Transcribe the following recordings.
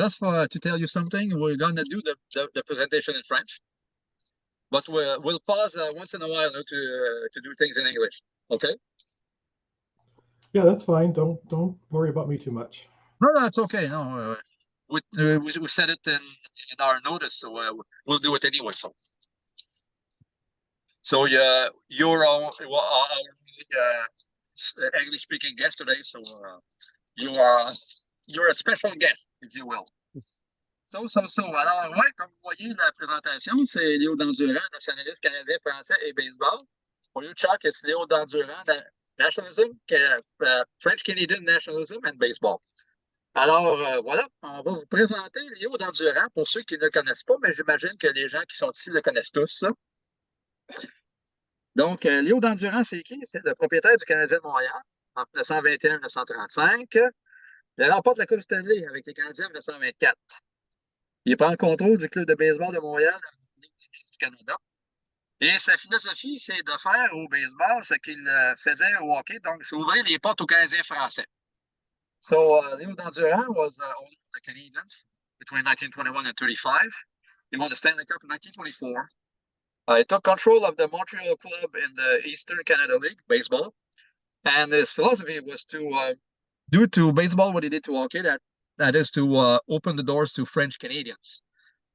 Just for to tell you something, we're gonna do the presentation in French, but we'll pause once in a while to do things in English. Okay? Yeah, that's fine. Don't worry about me too much. No, that's okay. No, we said it in our notice, so we'll do it anyway. So yeah, you're our English speaking guest today, so you are you're a special guest, if you will. Alors, ouais, comme vous voyez, la présentation, c'est Léo Dandurand, nationaliste canadien, français et baseball. For you, Chuck, it's Léo Dandurand, nationalism, French Canadian nationalism and baseball. Alors, voilà, on va vous présenter Léo Dandurand pour ceux qui ne le connaissent pas, mais j'imagine que les gens qui sont ici le connaissent tous. Là. Donc, Léo Dandurand, c'est qui? C'est le propriétaire du Canadien de Montréal en 1921-1935. Il remporte la Coupe Stanley avec les Canadiens en 1924. Il prend le contrôle du club de baseball de Montréal du Canada. Et sa philosophie, c'est de faire au baseball ce qu'il faisait au hockey, donc c'est ouvrir les portes aux Canadiens français. So, Léo Dandurand was owner of the Canadiens between 1921 and 35. He won the Stanley Cup in 1924. He took control of the Montreal club in the Eastern Canada League, baseball. And his philosophy was to do to baseball what he did to hockey, that is to open the doors to French Canadians.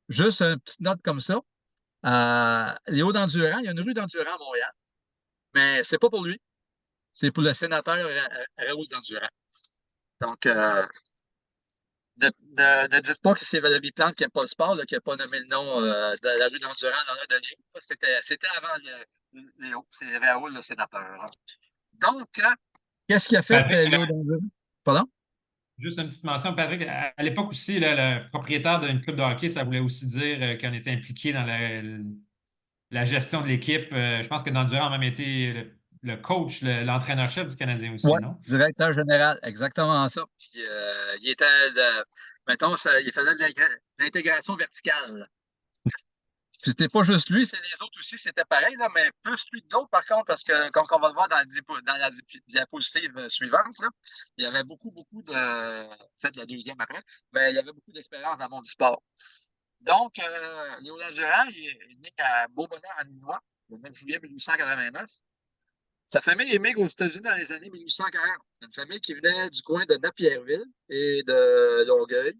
Juste une petite note comme ça. Léo Dandurand, il y a une rue Dandurand à Montréal, mais c'est pas pour lui. C'est pour le sénateur Raoul Dandurand. Donc, ne dites pas que c'est Valérie Plante qui n'aime pas le sport, qui n'a pas nommé le nom de la rue Dandurand dans l'heure de Léo. C'était avant Léo. C'est Raoul, le sénateur. Donc, qu'est-ce qu'il a fait, Léo Dandurand? Pardon? Juste une petite mention, Patrick. À l'époque aussi, là, le propriétaire d'une club de hockey, ça voulait aussi dire qu'on était impliqué dans la gestion de l'équipe. Je pense que Dandurand a même été le coach, l'entraîneur-chef du Canadien aussi, ouais, non? Directeur général, exactement ça. Puis, il était, mettons, il faisait de l'intégration verticale. Puis c'était pas juste lui, c'est les autres aussi, c'était pareil, là, mais plus lui que d'autres, par contre, parce que, comme on va le voir dans la diapositive suivante, là, il y avait beaucoup de, peut-être la deuxième après, mais il y avait beaucoup d'expérience dans le monde du sport. Donc, Léo Dandurand, il est né à Beaubonnet, en Illinois, le 9 juillet 1889. Sa famille émigre aux États-Unis dans les années 1840. C'est une famille qui venait du coin de Napierville et de Longueuil.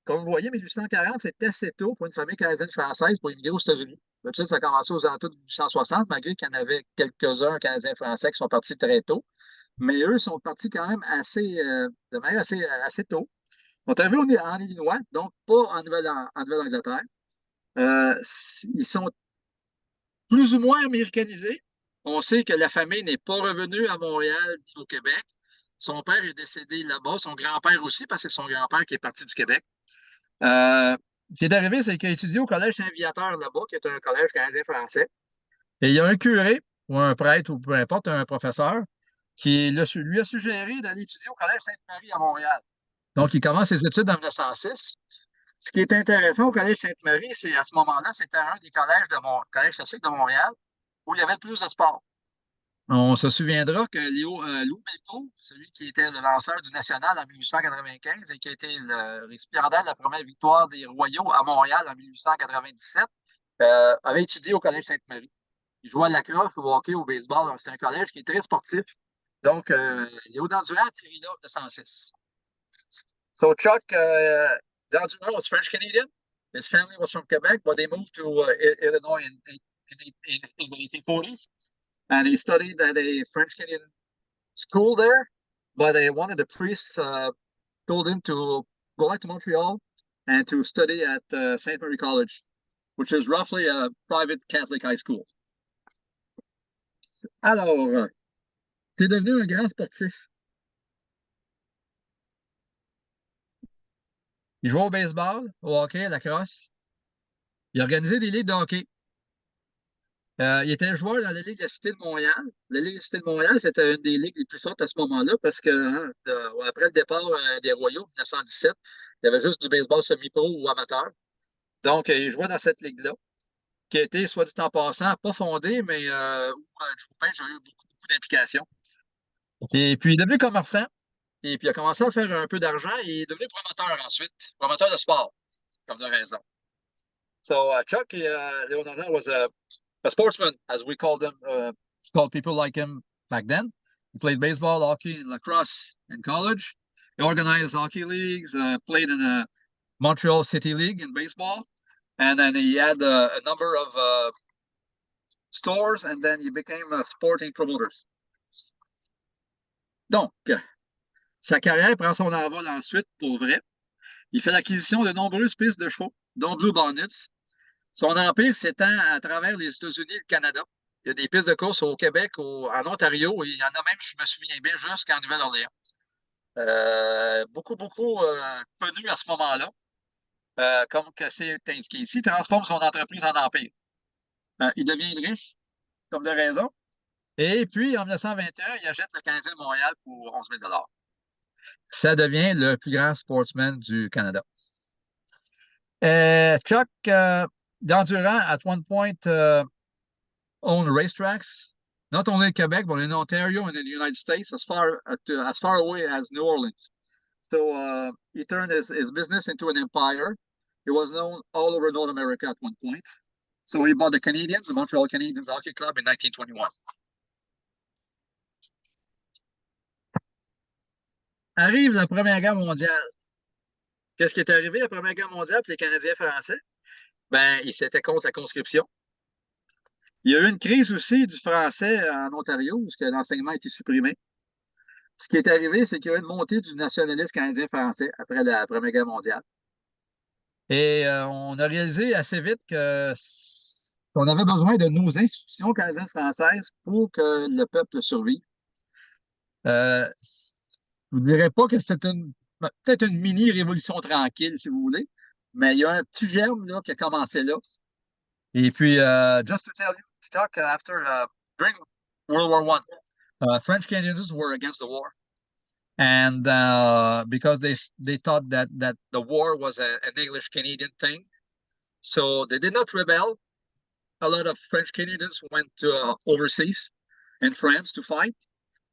Comme vous voyez, 1840, c'était assez tôt pour une famille canadienne-française pour immigrer aux États-Unis. D'habitude, ça a commencé aux alentours de 1860, malgré qu'il y en avait quelques-uns Canadiens-français qui sont partis très tôt. Mais eux sont partis quand même de manière assez tôt. Ils sont arrivés en Illinois, donc pas en Nouvelle-Angleterre. Ils sont plus ou moins américanisés. On sait que la famille n'est pas revenue à Montréal ni au Québec. Son père est décédé là-bas, son grand-père aussi, parce que c'est son grand-père qui est parti du Québec. Ce qui est arrivé, c'est qu'il a étudié au Collège Saint-Viateur là-bas, qui est un collège canadien-français. Et il y a un curé, ou un prêtre, ou peu importe, un professeur, qui lui a suggéré d'aller étudier au Collège Sainte-Marie à Montréal. Donc, il commence ses études en 1906. Ce qui est intéressant au Collège Sainte-Marie, c'est à ce moment-là, c'était un des collèges collège classique de Montréal où il y avait le plus de sport. On se souviendra que Lou Belcourt, celui qui était le lanceur du National en 1895 et qui a été le récipiendaire de la première victoire des Royaux à Montréal en 1897, avait étudié au Collège Sainte-Marie. Il jouait à la crosse, au hockey, au baseball. Donc, c'est un collège qui est très sportif. Donc, Léo Dandurand a atterri là en 1906. So, Chuck, Dandurand was French Canadian. His family was from Quebec, but they moved to Illinois in the 1840s. And he studied at a French Canadian school there. But one of the priests told him to go back to Montreal and to study at St. Marie College, which is roughly a private Catholic high school. Alors, c'est devenu un grand sportif. Il jouait au baseball, au hockey, à la crosse. Il organisait des ligues de hockey. Il était joueur dans la Ligue de la Cité de Montréal. La Ligue de la Cité de Montréal, c'était une des ligues les plus fortes à ce moment-là parce que après le départ des Royaux en 1917, il y avait juste du baseball semi-pro ou amateur. Donc, il jouait dans cette ligue-là, qui a été, soit dit en passant, pas fondée, mais où Joe Page a eu beaucoup d'implications. Et puis, il est devenu commerçant. Et puis, il a commencé à faire un peu d'argent et il est devenu promoteur ensuite, promoteur de sport, comme de raison. So Chuck Leonardo was a sportsman, as we called them, called people like him back then. He played baseball, hockey, and lacrosse in college. He organized hockey leagues, played in a Montreal City League in baseball, and then he had a number of stores, and then he became a sporting promoters. Donc, sa carrière prend son envol ensuite pour vrai. Il fait l'acquisition de nombreuses pistes de chevaux, dont Blue Bonnets. Son empire s'étend à travers les États-Unis et le Canada. Il y a des pistes de course au Québec, en Ontario, et il y en a même, je me souviens bien, jusqu'en Nouvelle-Orléans. Beaucoup connu à ce moment-là. Comme que c'est indiqué ici, transforme son entreprise en empire. Il devient riche, comme de raison. Et puis, en 1921, il achète le Canadien de Montréal pour 11 000 $. Ça devient le plus grand sportsman du Canada. Chuck Dandurand, at one point, owned racetracks, not only in Quebec, but in Ontario and in the United States, as far away as New Orleans. So he turned his business into an empire. It was known all over North America at one point. So he bought the Canadiens, the Montreal Canadiens Hockey Club, in 1921. Arrive la Première Guerre mondiale. Qu'est-ce qui est arrivé à la Première Guerre mondiale pour les Canadiens français? Ben, ils étaient contre la conscription. Il y a eu une crise aussi du français en Ontario, parce que l'enseignement a été supprimé. Ce qui est arrivé, c'est qu'il y a eu une montée du nationalisme canadien-français après la Première Guerre mondiale. Et on a réalisé assez vite qu'on avait besoin de nos institutions canadiennes-françaises pour que le peuple survive. Je ne vous dirais pas que c'est peut-être une mini-révolution tranquille, si vous voulez, mais il y a un petit germe là, qui a commencé là. Et puis, just to tell you, Chuck, during World War I, French Canadians were against the war. And because they thought that the war was an English Canadian thing, so they did not rebel. A lot of French Canadians went to overseas in France to fight,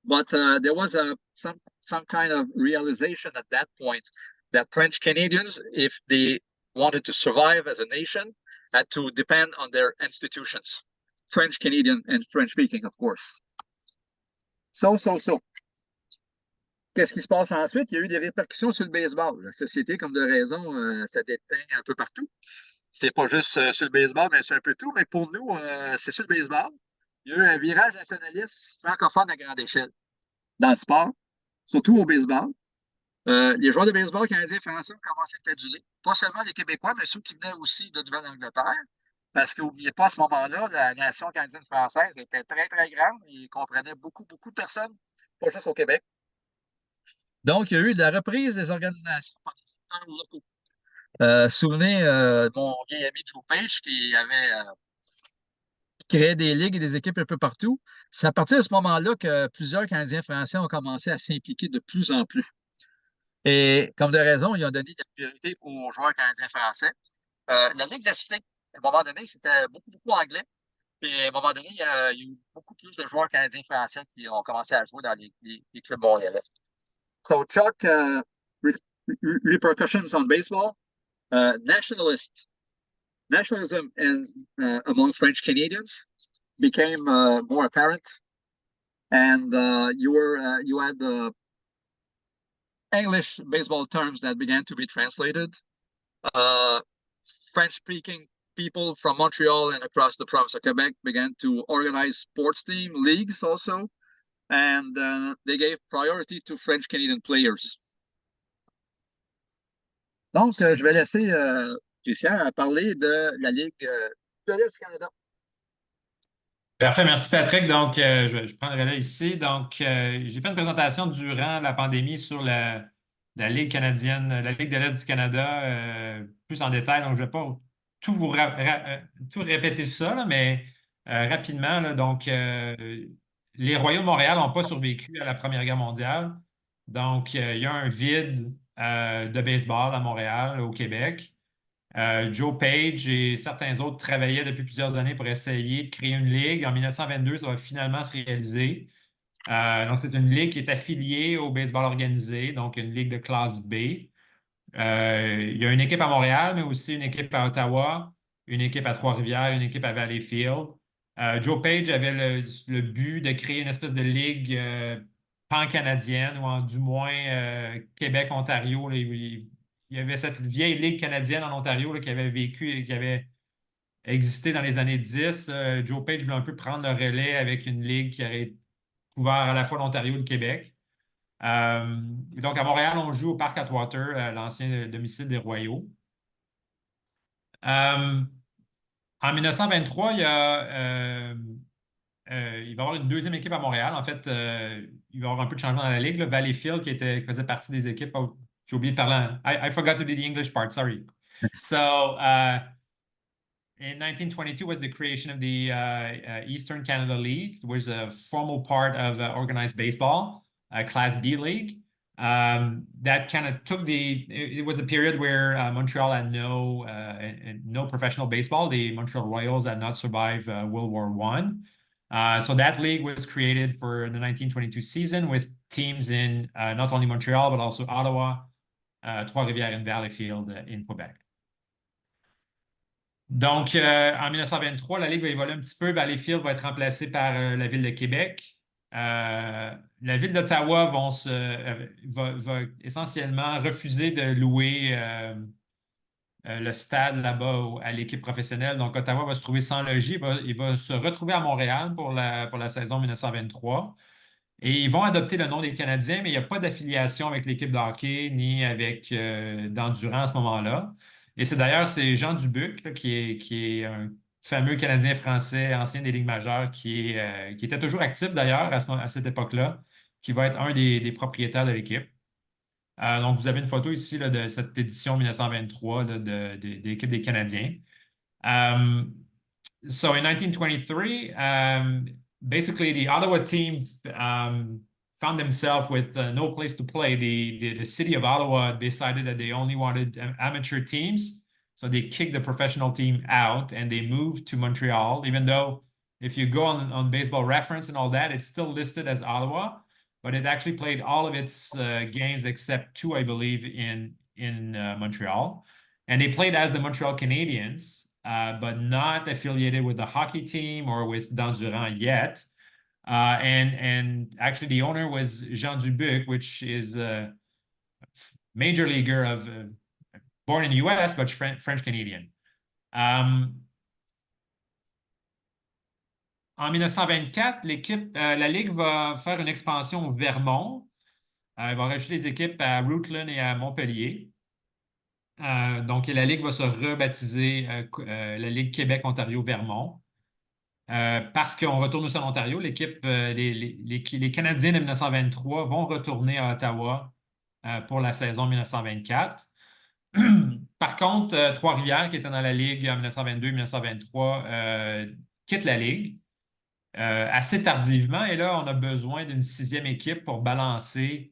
but there was some kind of realization at that point that French Canadians, if they wanted to survive as a nation, had to depend on their institutions, French Canadian and French speaking, of course. So. Qu'est-ce qui se passe ensuite? Il y a eu des répercussions sur le baseball. La société, comme de raison, ça déteint un peu partout. C'est pas juste sur le baseball, mais c'est un peu tout. Mais pour nous, c'est sur le baseball. Il y a eu un virage nationaliste francophone à grande échelle dans le sport, surtout au baseball. Les joueurs de baseball canadiens et français ont commencé à être adulés. Pas seulement les Québécois, mais ceux qui venaient aussi de Nouvelle-Angleterre. Parce qu'oubliez pas, à ce moment-là, la nation canadienne-française était très, très grande et comprenait beaucoup de personnes, pas juste au Québec. Donc, il y a eu de la reprise des organisations par des acteurs locaux. Souvenez mon vieil ami Joe Page qui avait créé des ligues et des équipes un peu partout. C'est à partir de ce moment-là que plusieurs Canadiens français ont commencé à s'impliquer de plus en plus. Et comme de raison, ils ont donné de la priorité aux joueurs canadiens français. La Ligue de la Cité, à un moment donné, c'était beaucoup anglais. Puis à un moment donné, il y a eu beaucoup plus de joueurs canadiens français qui ont commencé à jouer dans les clubs montréalais. So Chuck, repercussions on baseball, nationalism among French Canadians became more apparent, and you had English baseball terms that began to be translated. French-speaking people from Montreal and across the province of Quebec began to organize sports team leagues also. And they gave priority to French-Canadian players. Donc, je vais laisser Christian parler de la Ligue de l'Est du Canada. Parfait, merci Patrick. Donc, je prendrai là ici. Donc, j'ai fait une présentation durant la pandémie sur la Ligue canadienne, la Ligue de l'Est du Canada, plus en détail. Donc, je ne vais pas tout répéter ça, là, mais rapidement. Là, donc, les Royaux de Montréal n'ont pas survécu à la Première Guerre mondiale. Donc, il y a un vide de baseball à Montréal, au Québec. Joe Page et certains autres travaillaient depuis plusieurs années pour essayer de créer une ligue. En 1922, ça va finalement se réaliser. Donc, c'est une ligue qui est affiliée au baseball organisé, donc une ligue de classe B. Il y a une équipe à Montréal, mais aussi une équipe à Ottawa, une équipe à Trois-Rivières, une équipe à Valleyfield. Joe Page avait le but de créer une espèce de ligue pan-canadienne, ou du moins Québec-Ontario. Il y avait cette vieille ligue canadienne en Ontario là, qui avait vécu et qui avait existé dans les années 10. Joe Page voulait un peu prendre le relais avec une ligue qui aurait couvert à la fois l'Ontario et le Québec. Donc, à Montréal, on joue au Parc Atwater, l'ancien domicile des Royaux. Euh, En 1923, il va y avoir une deuxième équipe à Montréal. En fait, il va y avoir un peu de changement dans la ligue. Valleyfield, qui faisait partie des équipes. Oh, j'ai oublié de parler. I forgot to do the English part, sorry. So, in 1922 was the creation of the Eastern Canada League, which was a formal part of organized baseball, Class B league. That kind of took it was a period where Montreal had no professional baseball. The Montreal Royals had not survived World War I. So that league was created for the 1922 season with teams in not only Montreal, but also Ottawa, Trois-Rivières, and Valleyfield in Quebec. Donc, en 1923, la Ligue va évoluer un petit peu. Valleyfield va être remplacée par la Ville de Québec. La Ville d'Ottawa va essentiellement refuser de louer le stade là-bas à l'équipe professionnelle. Donc, Ottawa va se trouver sans logis. Il va se retrouver à Montréal pour la saison 1923. Et ils vont adopter le nom des Canadiens, mais il n'y a pas d'affiliation avec l'équipe de hockey ni avec d'endurance à ce moment-là. Et c'est Jean Dubuc, là, qui est un fameux Canadien français, ancien des Ligues majeures, qui était toujours actif d'ailleurs à cette époque-là, qui va être un des propriétaires de l'équipe. Donc, vous avez une photo ici là, de cette édition 1923 là, de l'équipe des Canadiens. So in 1923, basically the Ottawa team found themselves with no place to play. The city of Ottawa decided that they only wanted amateur teams. So they kicked the professional team out and they moved to Montreal, even though if you go on Baseball Reference and all that, it's still listed as Ottawa, but it actually played all of its games except two, I believe, in Montreal. And they played as the Montreal Canadiens, but not affiliated with the hockey team or with Dandurand yet. And actually, the owner was Jean Dubuc, which is a major leaguer born in the U.S. but French Canadian. En 1924, la Ligue va faire une expansion au Vermont. Elle va rajouter les équipes à Rutland et à Montpellier. Donc, la Ligue va se rebaptiser la Ligue Québec-Ontario-Vermont. Parce qu'on retourne aussi en Ontario, les Canadiens de 1923 vont retourner à Ottawa pour la saison 1924. Par contre, Trois-Rivières, qui était dans la Ligue en 1922-1923, quitte la Ligue assez tardivement. Et là, on a besoin d'une sixième équipe pour balancer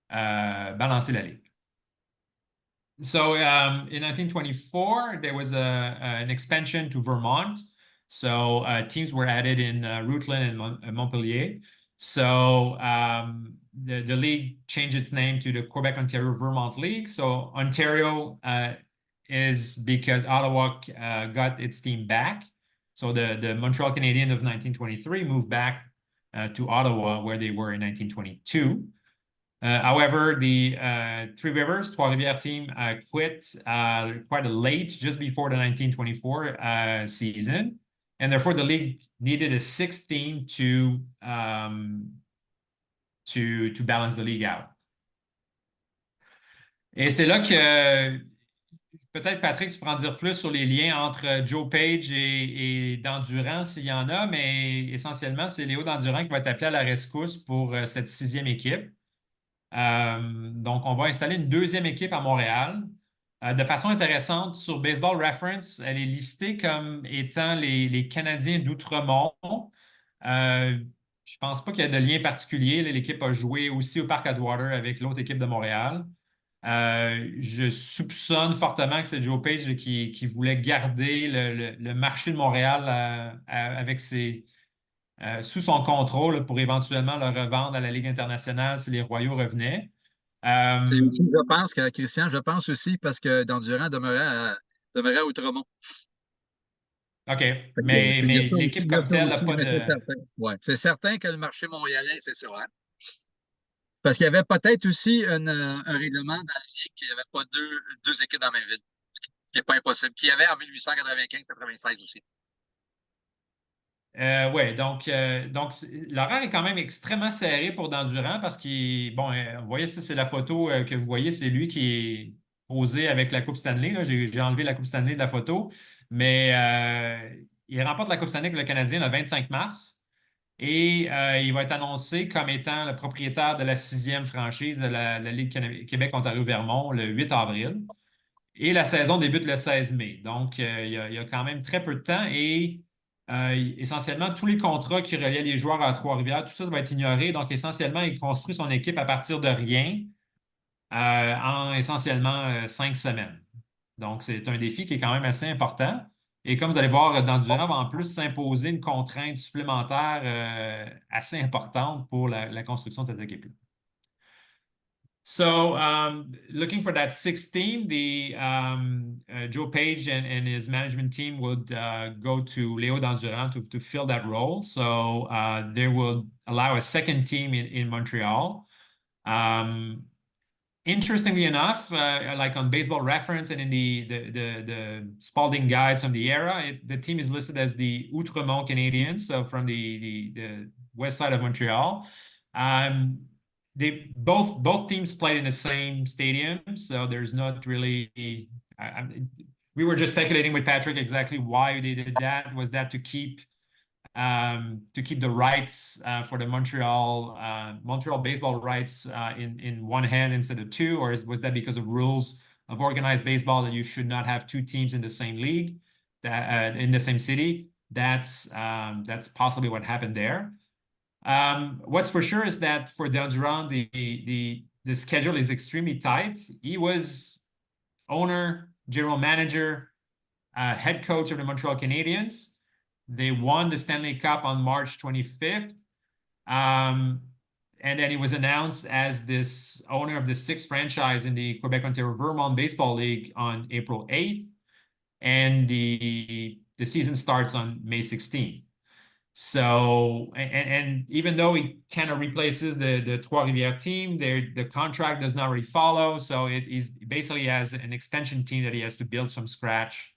la Ligue. So in 1924, there was an expansion to Vermont. So teams were added in Rutland and Montpellier. So the league changed its name to the Quebec-Ontario-Vermont League. So Ontario is because Ottawa got its team back. So the Montreal Canadiens of 1923 moved back to Ottawa, where they were in 1922. However, the Three Rivers, Trois-Rivières team quit quite late, just before the 1924 season. And therefore, the league needed a sixth team to balance the league out. Et c'est là que peut-être, Patrick, tu pourras en dire plus sur les liens entre Joe Page et Dandurand, s'il y en a, mais essentiellement, c'est Léo Dandurand qui va être appelé à la rescousse pour cette sixième équipe. Donc, on va installer une deuxième équipe à Montréal. De façon intéressante, sur Baseball Reference, elle est listée comme étant les Canadiens d'Outremont. Je pense pas qu'il y ait de lien particulier. L'équipe a joué aussi au Parc Atwater avec l'autre équipe de Montréal. Je soupçonne fortement que c'est Joe Page qui voulait garder le marché de Montréal avec ses sous son contrôle pour éventuellement le revendre à la Ligue internationale si les Royaux revenaient. C'est aussi, je pense que Christian, je pense aussi parce que Dandurand demeurait à Outremont. OK, Fait que, mais, il y a mais ça aussi, l'équipe il y a comme ça telle n'a aussi, pas mais c'est de... certain. Ouais. C'est certain que le marché montréalais, c'est ça. Hein? Parce qu'il y avait peut-être aussi un règlement dans la Ligue qu'il n'y avait pas deux équipes dans la même ville. Ce qui n'est pas impossible. Qu'il y avait en 1895-96 aussi. Oui, donc l'horaire est quand même extrêmement serré pour Dandurand parce qu'il, bon, vous voyez, ça, c'est la photo que vous voyez, c'est lui qui est posé avec la Coupe Stanley. Là. J'ai enlevé la Coupe Stanley de la photo, mais il remporte la Coupe Stanley avec le Canadien le 25 mars et il va être annoncé comme étant le propriétaire de la sixième franchise de la Ligue Québec-Ontario-Vermont le 8 avril. Et la saison débute le 16 mai. Donc, il y a quand même très peu de temps et essentiellement, tous les contrats qui reliaient les joueurs à Trois-Rivières, tout ça va être ignoré. Donc, essentiellement, il construit son équipe à partir de rien en essentiellement 5 semaines. Donc, c'est un défi qui est quand même assez important. Et comme vous allez voir, Dandurand va en plus s'imposer une contrainte supplémentaire assez importante pour la construction de cette équipe-là. So, looking for that sixth team, the Joe Page and his management team would go to Leo Dandurand to fill that role. So they will allow a second team in Montreal. Interestingly enough, like on Baseball Reference and in the Spalding guides from the era, the team is listed as the Outremont Canadiens, so from the west side of Montreal. They both teams played in the same stadium, so there's not really. We were just speculating with Patrick exactly why they did that. Was that to keep the rights for the Montreal baseball rights in one hand instead of two, or was that because of rules of organized baseball that you should not have two teams in the same league, in the same city? That's possibly what happened there. What's for sure is that for Dandurand, the schedule is extremely tight. He was owner, general manager, head coach of the Montreal Canadiens. They won the Stanley Cup on March 25th. And then he was announced as this owner of the sixth franchise in the Quebec-Ontario Vermont Baseball League on April 8th. And the season starts on May 16th. So, and even though he kind of replaces the Trois-Rivières team, the contract does not really follow. So it is basically has an extension team that he has to build from scratch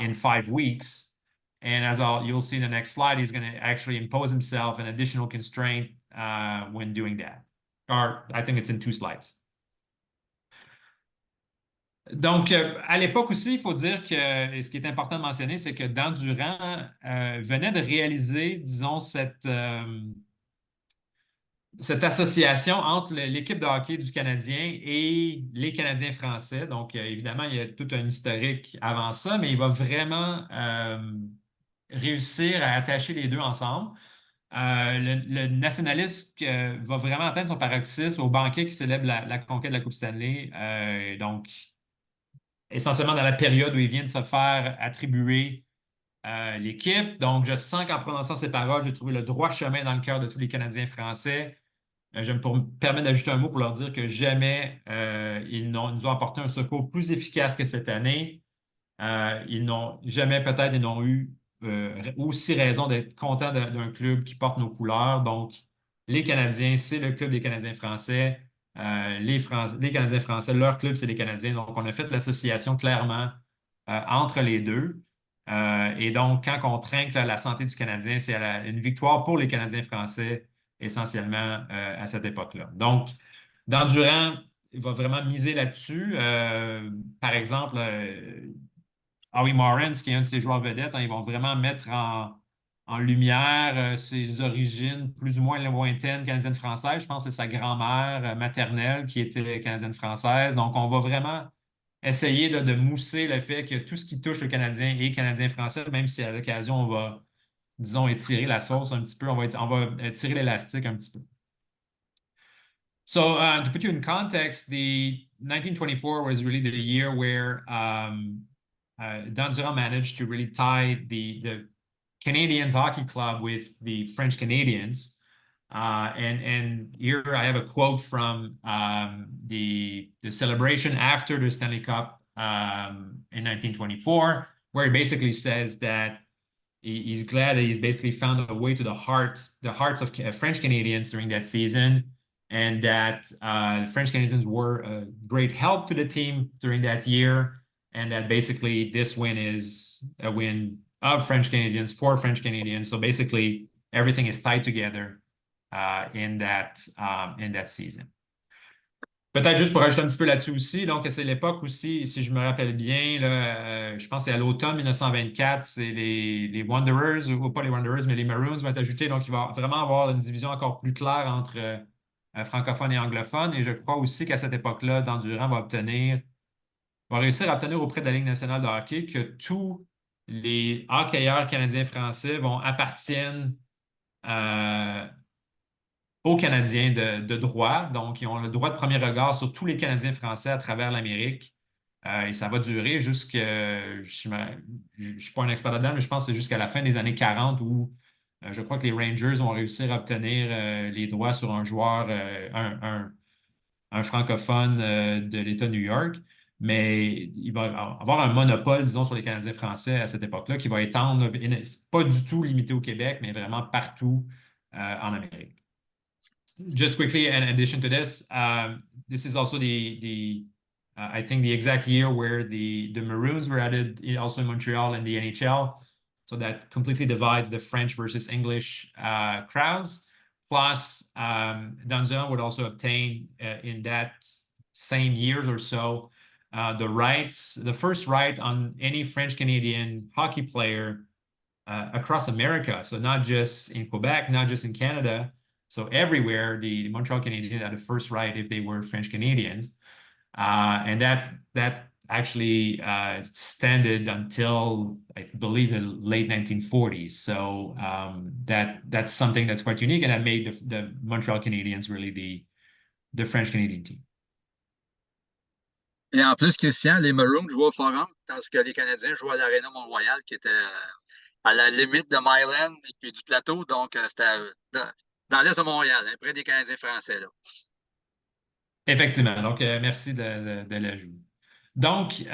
in 5 weeks. And as you'll see in the next slide, he's going to actually impose himself an additional constraint when doing that. Or I think it's in 2 slides. Donc, à l'époque aussi, il faut dire que ce qui est important de mentionner, c'est que Dandurand venait de réaliser, disons, cette association entre l'équipe de hockey du Canadien et les Canadiens français. Donc, évidemment, il y a tout un historique avant ça, mais il va vraiment réussir à attacher les deux ensemble. Le nationalisme va vraiment atteindre son paroxysme au banquet qui célèbre la conquête de la Coupe Stanley. Donc, essentiellement dans la période où il vient de se faire attribuer l'équipe. Donc, je sens qu'en prononçant ces paroles, j'ai trouvé le droit chemin dans le cœur de tous les Canadiens français. Je me permets d'ajouter un mot pour leur dire que jamais ils nous ont apporté un secours plus efficace que cette année. Ils n'ont jamais peut-être ils n'ont eu aussi raison d'être contents d'un club qui porte nos couleurs. Donc, les Canadiens, c'est le club des Canadiens français. Les Canadiens français, leur club, c'est les Canadiens. Donc, on a fait l'association clairement entre les deux. Et donc, quand on trinque la santé du Canadien, c'est une victoire pour les Canadiens français, essentiellement à cette époque-là. Donc, Dandurand, il va vraiment miser là-dessus. Par exemple, Howie Morans, qui est un de ses joueurs vedettes, ils vont vraiment mettre en lumière ses origines plus ou moins lointaines canadiennes-françaises. Je pense que c'est sa grand-mère maternelle qui était canadienne-française. Donc, on va vraiment essayer de mousser le fait que tout ce qui touche le Canadien est Canadien-français, même si à l'occasion, on va, disons, étirer la sauce un petit peu, on va tirer l'élastique un petit peu. So to put you in context, the 1924 was really the year where Dandurand managed to really tie the Canadians Hockey Club with the French Canadians. And here I have a quote from the celebration after the Stanley Cup in 1924, where he basically says that he's glad that he's basically found a way to the hearts of French Canadians during that season, and that French Canadians were a great help to the team during that year, and that basically this win is a win of French Canadians for French Canadians. So basically everything is tied together in that season. Peut-être juste pour ajouter un petit peu là-dessus aussi, donc c'est l'époque aussi, si je me rappelle bien, là, je pense que c'est à l'automne 1924, c'est les Wanderers, ou pas les Wanderers, mais les Maroons vont être ajoutés, donc il va vraiment avoir une division encore plus claire entre francophones et anglophones, et je crois aussi qu'à cette époque-là, Dandurand va réussir à obtenir auprès de la Ligue nationale de hockey que tous les hockeyeurs canadiens français appartiennent aux Canadiens de droit. Donc, ils ont le droit de premier regard sur tous les Canadiens français à travers l'Amérique. Et ça va durer jusqu'à... Je ne suis pas un expert là-dedans, mais je pense que c'est jusqu'à la fin des années 40 où je crois que les Rangers vont réussir à obtenir les droits sur un joueur, un francophone de l'État de New York. Mais il va avoir un monopole, disons, sur les Canadiens français à cette époque-là qui va étendre, pas du tout limité au Québec, mais vraiment partout en Amérique. Just quickly, in addition to this, this is also I think the exact year where the Maroons were added also in Montreal in the NHL. So that completely divides the French versus English crowds. Plus, Dandurand would also obtain in that same years or so the first right on any French Canadian hockey player across America. So not just in Quebec, not just in Canada. So everywhere, the Montreal Canadiens had the first right if they were French Canadians. And that actually extended until, I believe, the late 1940s. So that's something that's quite unique, and that made the Montreal Canadiens really the French Canadian team. Et en plus, Christian, les Maroons jouaient au Forum, tandis que les Canadiens jouaient à l'Arena Mont-Royal, qui était à la limite de Myland et puis du plateau. Donc, c'était dans l'est de Montréal, hein, près des Canadiens français. Là. Effectivement. Donc, merci de l'ajout. Donc,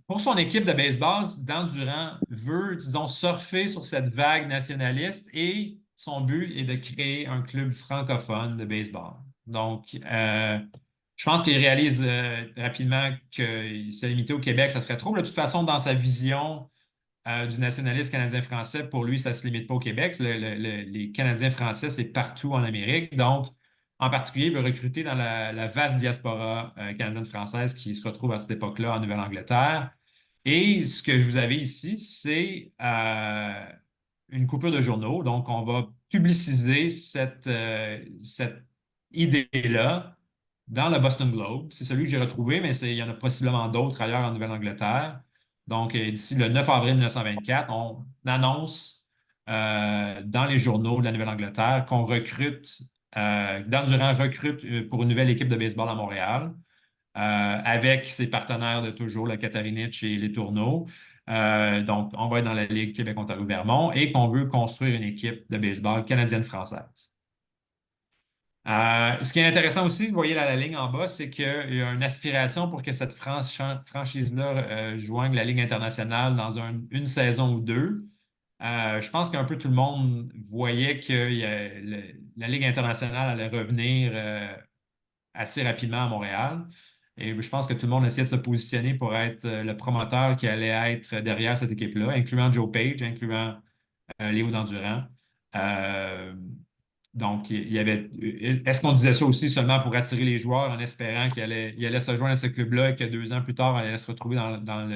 pour son équipe de baseball, Dandurand veut, disons, surfer sur cette vague nationaliste et son but est de créer un club francophone de baseball. Donc, je pense qu'il réalise rapidement que se limiter au Québec, ça serait trop. De toute façon, dans sa vision du nationaliste canadien-français, pour lui, ça ne se limite pas au Québec. Les Canadiens français, c'est partout en Amérique. Donc, en particulier, il veut recruter dans la vaste diaspora canadienne-française qui se retrouve à cette époque-là en Nouvelle-Angleterre. Et ce que je vous avais ici, c'est une coupure de journaux. Donc, on va publiciser cette idée-là dans le Boston Globe. C'est celui que j'ai retrouvé, mais il y en a possiblement d'autres ailleurs en Nouvelle-Angleterre. Donc, d'ici le 9 avril 1924, on annonce dans les journaux de la Nouvelle-Angleterre qu'on recrute, Dandurand recrute pour une nouvelle équipe de baseball à Montréal, avec ses partenaires de toujours, le Katarinich et les Tourneaux. Donc, on va être dans la Ligue Québec-Ontario-Vermont et qu'on veut construire une équipe de baseball canadienne-française. Ce qui est intéressant aussi, vous voyez là, la ligne en bas, c'est qu'il y a une aspiration pour que cette franchise-là joigne la Ligue internationale dans une saison ou deux. Je pense qu'un peu tout le monde voyait que la Ligue internationale allait revenir assez rapidement à Montréal. Et je pense que tout le monde essayait de se positionner pour être le promoteur qui allait être derrière cette équipe-là, incluant Joe Page, incluant Léo Dandurand. Donc, est-ce qu'on disait ça aussi seulement pour attirer les joueurs en espérant qu'il allait se joindre à ce club-là et que 2 ans plus tard, il allait se retrouver dans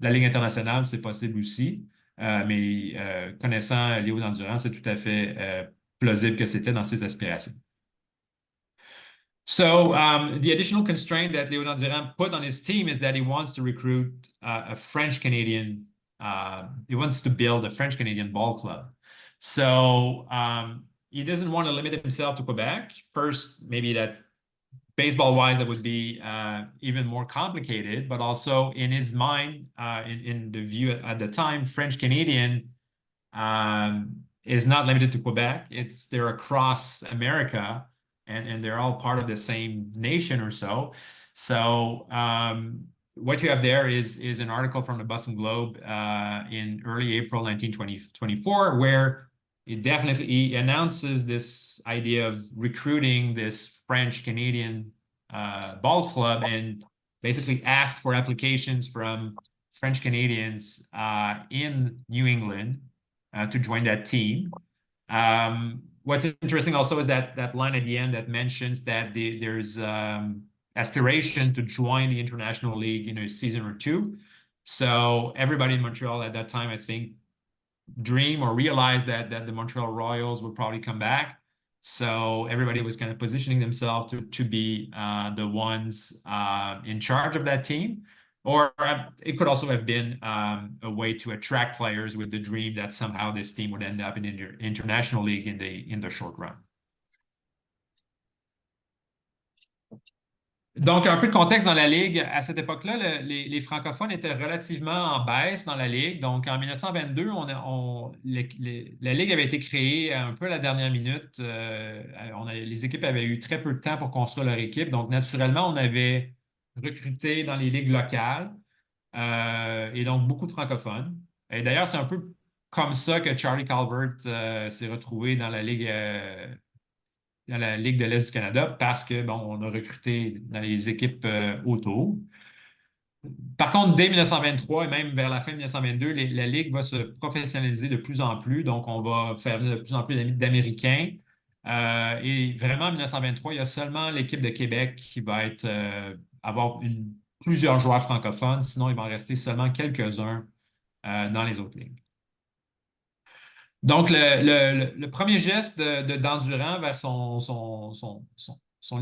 la Ligue internationale? C'est possible aussi. Mais connaissant Léo Dandurand, c'est tout à fait plausible que c'était dans ses aspirations. So, the additional constraint that Léo Dandurand put on his team is that he wants to recruit a French-Canadian, he wants to build a French-Canadian ball club. So, he doesn't want to limit himself to Quebec. First, maybe that baseball-wise, that would be even more complicated, but also in his mind, in the view at the time, French-Canadian is not limited to Quebec. They're across America, and they're all part of the same nation or so. So what you have there is an article from the Boston Globe in early April 1924, where he announces this idea of recruiting this French-Canadian ball club and basically ask for applications from French Canadians in New England to join that team. What's interesting also is that line at the end that mentions that there's aspiration to join the International League in a season or two. So everybody in Montreal at that time, I think, dream or realize that the Montreal Royals would probably come back. So everybody was kind of positioning themselves to be the ones in charge of that team. Or it could also have been a way to attract players with the dream that somehow this team would end up in the International League in the short run. Donc, un peu de contexte dans la Ligue. À cette époque-là, les francophones étaient relativement en baisse dans la Ligue. Donc, en 1922, la Ligue avait été créée un peu à la dernière minute. Les équipes avaient eu très peu de temps pour construire leur équipe. Donc, naturellement, on avait recruté dans les ligues locales et donc beaucoup de francophones. Et d'ailleurs, c'est un peu comme ça que Charlie Calvert s'est retrouvé dans la Ligue de l'Est du Canada parce que, bon, on a recruté dans les équipes autour. Par contre, dès 1923 et même vers la fin de 1922, la Ligue va se professionnaliser de plus en plus. Donc, on va faire venir de plus en plus d'Américains. Et vraiment, en 1923, il y a seulement l'équipe de Québec qui va avoir plusieurs joueurs francophones. Sinon, il va en rester seulement quelques-uns dans les autres ligues. Donc, le premier geste de Dan vers son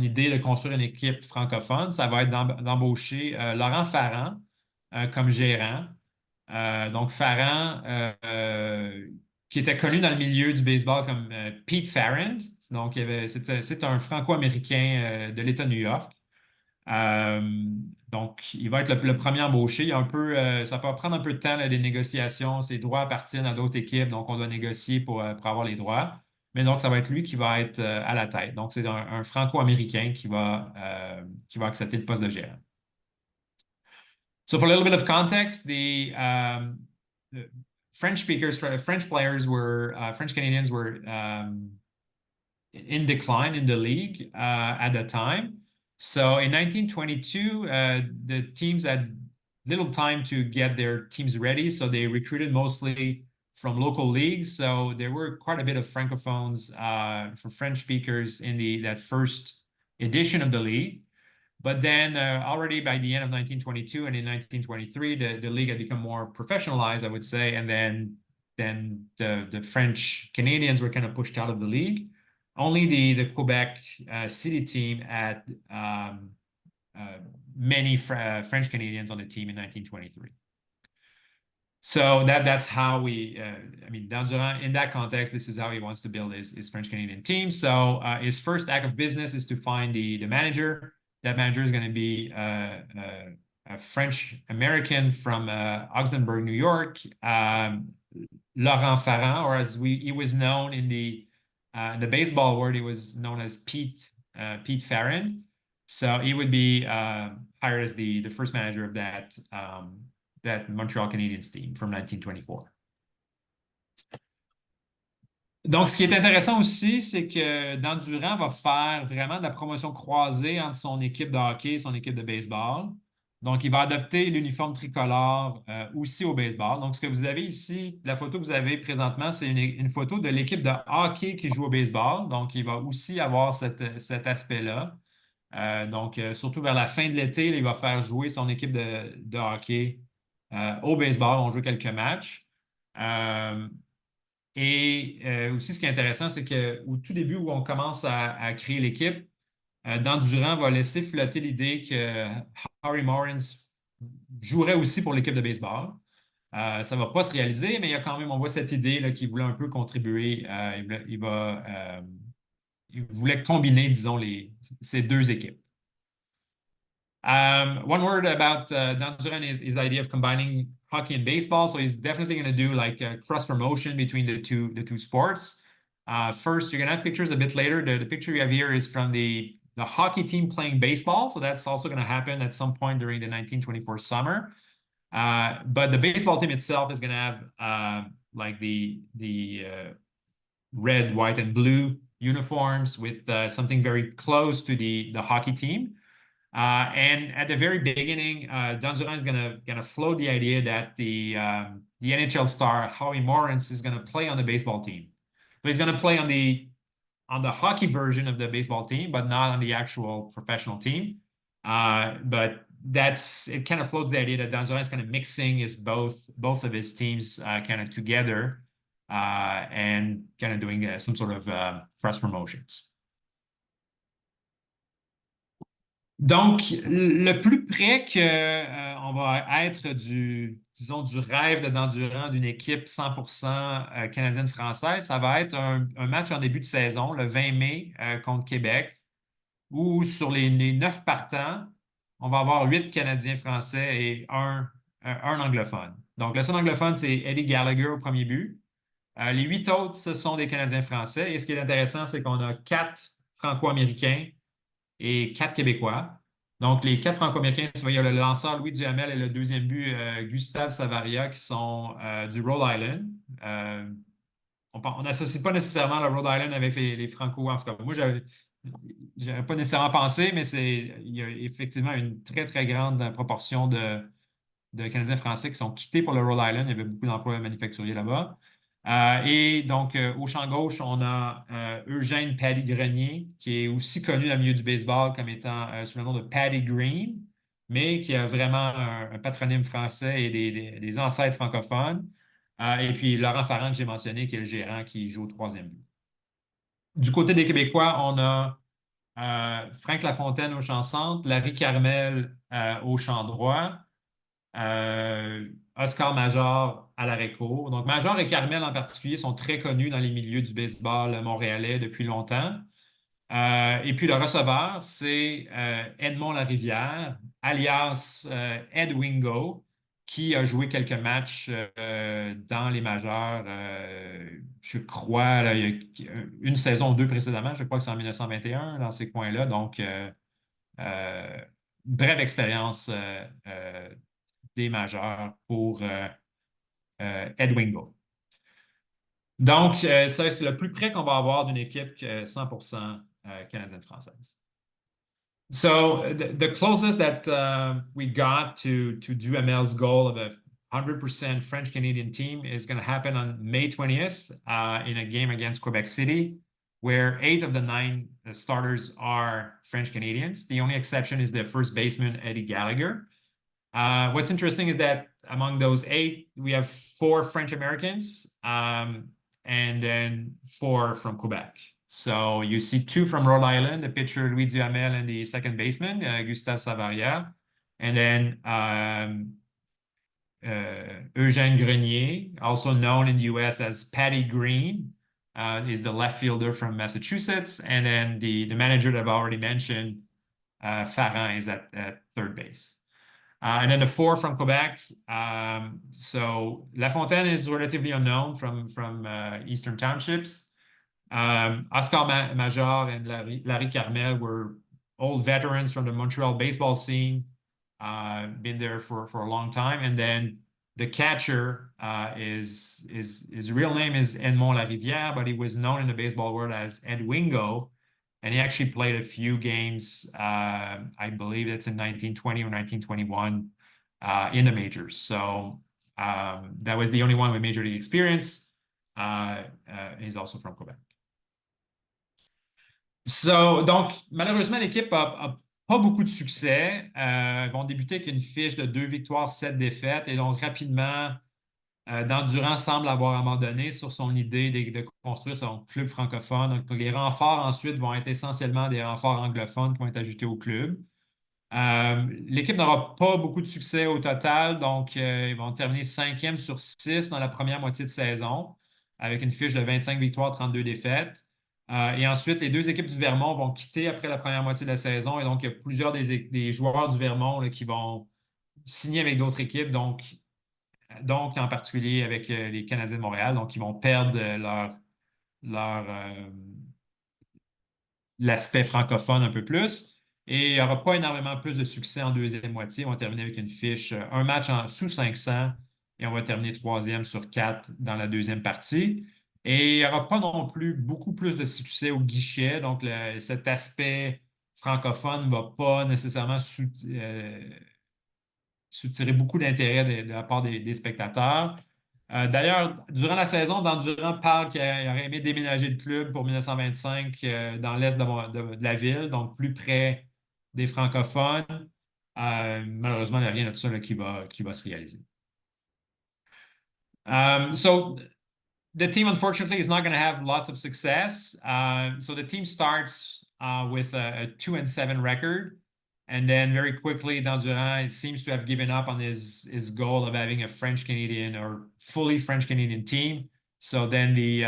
idée de construire une équipe francophone, ça va être d'embaucher Laurent Farrand comme gérant. Donc, Farrand, qui était connu dans le milieu du baseball comme Pete Farrand. Donc, c'est un Franco-Américain de l'État de New York. Donc, il va être le premier embauché. Ça va prendre un peu de temps, là, des négociations. Ses droits appartiennent à d'autres équipes, donc on doit négocier pour avoir les droits. Mais donc, ça va être lui qui va être à la tête. Donc, c'est un Franco-Américain qui va accepter le poste de gérant. So, for a little bit of context, the French players French Canadians were in decline in the league at that time. So in 1922, the teams had little time to get their teams ready, so they recruited mostly from local leagues. So there were quite a bit of francophones for French speakers in that first edition of the league. But then already by the end of 1922 and in 1923, the league had become more professionalized, I would say, and then the French Canadians were kind of pushed out of the league. Only the Quebec City team had many French Canadians on the team in 1923. So that's how Dan Durand, in that context, this is how he wants to build his French Canadian team. So his first act of business is to find the manager. That manager is going to be a French American from Augsburg, New York, Laurent Farrand, or as he was known in the baseball world, he was known as Pete Farrand. So he would be hired as the first manager of that Montreal Canadiens team from 1924. Donc, ce qui est intéressant aussi, c'est que Dan Durand va faire vraiment de la promotion croisée entre son équipe de hockey et son équipe de baseball. Donc, il va adopter l'uniforme tricolore aussi au baseball. Donc, ce que vous avez ici, la photo que vous avez présentement, c'est une photo de l'équipe de hockey qui joue au baseball. Donc, il va aussi avoir cet aspect-là. Donc, surtout vers la fin de l'été, il va faire jouer son équipe de hockey au baseball. On joue quelques matchs. Et aussi, ce qui est intéressant, c'est qu'au tout début où on commence à créer l'équipe, Dan Durand va laisser flotter l'idée que Harry Morins jouerait aussi pour l'équipe de baseball. Ça ne va pas se réaliser, mais il y a quand même, on voit cette idée là, qu'il voulait un peu contribuer. Il voulait combiner, disons, ces deux équipes. One word about Dan Duran is his idea of combining hockey and baseball. So he's definitely going to do like a cross promotion between the two sports. First, you're going to have pictures a bit later. The picture you have here is from the hockey team playing baseball. So that's also going to happen at some point during the 1924 summer. But the baseball team itself is going to have like the red, white, and blue uniforms with something very close to the hockey team. And at the very beginning, Dan Duran is gonna float the idea that the NHL star Howie Morris is gonna play on the baseball team. So he's gonna play on the hockey version of the baseball team, but not on the actual professional team. But it kind of floats the idea that Dan Duran is kind of mixing both of his teams kind of together and kind of doing some sort of cross promotions. Donc, le plus près qu'on va être disons, du rêve de Dan Duran d'une équipe 100% canadienne-française, ça va être un match en début de saison, le 20 mai contre Québec, où sur les 9 partants, on va avoir 8 Canadiens français et un anglophone. Donc, le seul anglophone, c'est Eddie Gallagher au premier but. Les 8 autres, ce sont des Canadiens français. Et ce qui est intéressant, c'est qu'on a 4 Franco-Américains et 4 Québécois. Donc, les 4 Franco-Américains, il y a le lanceur Louis Duhamel et le deuxième but, Gustave Savaria, qui sont du Rhode Island. On n'associe pas nécessairement le Rhode Island avec les Franco. En tout cas, moi, j'aurais pas nécessairement pensé, mais il y a effectivement une très, très grande proportion de Canadiens français qui sont quittés pour le Rhode Island. Il y avait beaucoup d'emplois manufacturiers là-bas. Et donc, au champ gauche, on a Eugène Paddy Grenier, qui est aussi connu dans le milieu du baseball comme étant sous le nom de Paddy Green, mais qui a vraiment un patronyme français et des ancêtres francophones. Et puis Laurent Farrand, que j'ai mentionné, qui est le gérant qui joue au troisième but. Du côté des Québécois, on a Frank Lafontaine au champ centre, Larry Carmel au champ droit, Oscar Major à l'arrêt-court. Donc, Major et Carmel en particulier sont très connus dans les milieux du baseball montréalais depuis longtemps. Et puis, le receveur, c'est Edmond Larivière, alias Ed Wingo, qui a joué quelques matchs dans les majeurs, je crois, là, il y a une saison ou deux précédemment, je crois que c'est en 1921, dans ces coins-là. Donc, brève expérience des majeurs pour Ed Wingo. Donc, ça, c'est le plus près qu'on va avoir d'une équipe 100% canadienne-française. So the closest that we got to Duhamel's goal of a 100% French-Canadian team is going to happen on May 20th in a game against Quebec City, where 8 of the 9 starters are French-Canadians. The only exception is the first baseman, Eddie Gallagher. What's interesting is that among those 8, we have 4 French Americans and then 4 from Quebec. So you see 2 from Rhode Island, the pitcher Louis Duhamel and the second baseman, Gustave Savaria. And then Eugène Grenier, also known in the U.S. as Paddy Green, is the left fielder from Massachusetts. And then the manager that I've already mentioned, Farrand, is at third base. And then the 4 from Quebec. So Lafontaine is relatively unknown from Eastern Townships. Oscar Major and Larry Carmel were old veterans from the Montreal baseball scene, been there for a long time. And then the catcher, his real name is Edmond Larivière, but he was known in the baseball world as Ed Wingo. And he actually played a few games, I believe it's in 1920 or 1921 in the majors. So that was the only one with major league experience. He's also from Quebec. Donc, malheureusement, l'équipe n'a pas beaucoup de succès. Ils vont débuter avec une fiche de 2 victoires, 7 défaites. Et donc, rapidement, Dan Duran semble avoir abandonné sur son idée de construire son club francophone. Donc, les renforts ensuite vont être essentiellement des renforts anglophones qui vont être ajoutés au club. L'équipe n'aura pas beaucoup de succès au total. Donc, ils vont terminer 5e sur 6 dans la première moitié de saison avec une fiche de 25 victoires, 32 défaites. Et ensuite, les deux équipes du Vermont vont quitter après la première moitié de la saison. Et donc, il y a plusieurs des joueurs du Vermont là, qui vont signer avec d'autres équipes, donc en particulier avec les Canadiens de Montréal. Donc, ils vont perdre leur, l'aspect francophone un peu plus. Et il n'y aura pas énormément plus de succès en deuxième moitié. On va terminer avec une fiche, un match sous 500 et on va terminer troisième sur 4 dans la deuxième partie. Et il n'y aura pas non plus beaucoup plus de succès au guichet. Donc, cet aspect francophone ne va pas nécessairement soutirer beaucoup d'intérêt de la part des spectateurs. D'ailleurs, durant la saison, Durant parle qu'il aurait aimé déménager le club pour 1925 dans l'est de la ville, donc plus près des francophones. Malheureusement, il n'y a rien de tout ça là, qui va se réaliser. So the team, unfortunately, is not going to have lots of success. So the team starts with a 2-7 record. And then very quickly, Dandurand seems to have given up on his goal of having a French Canadian or fully French Canadian team. So then the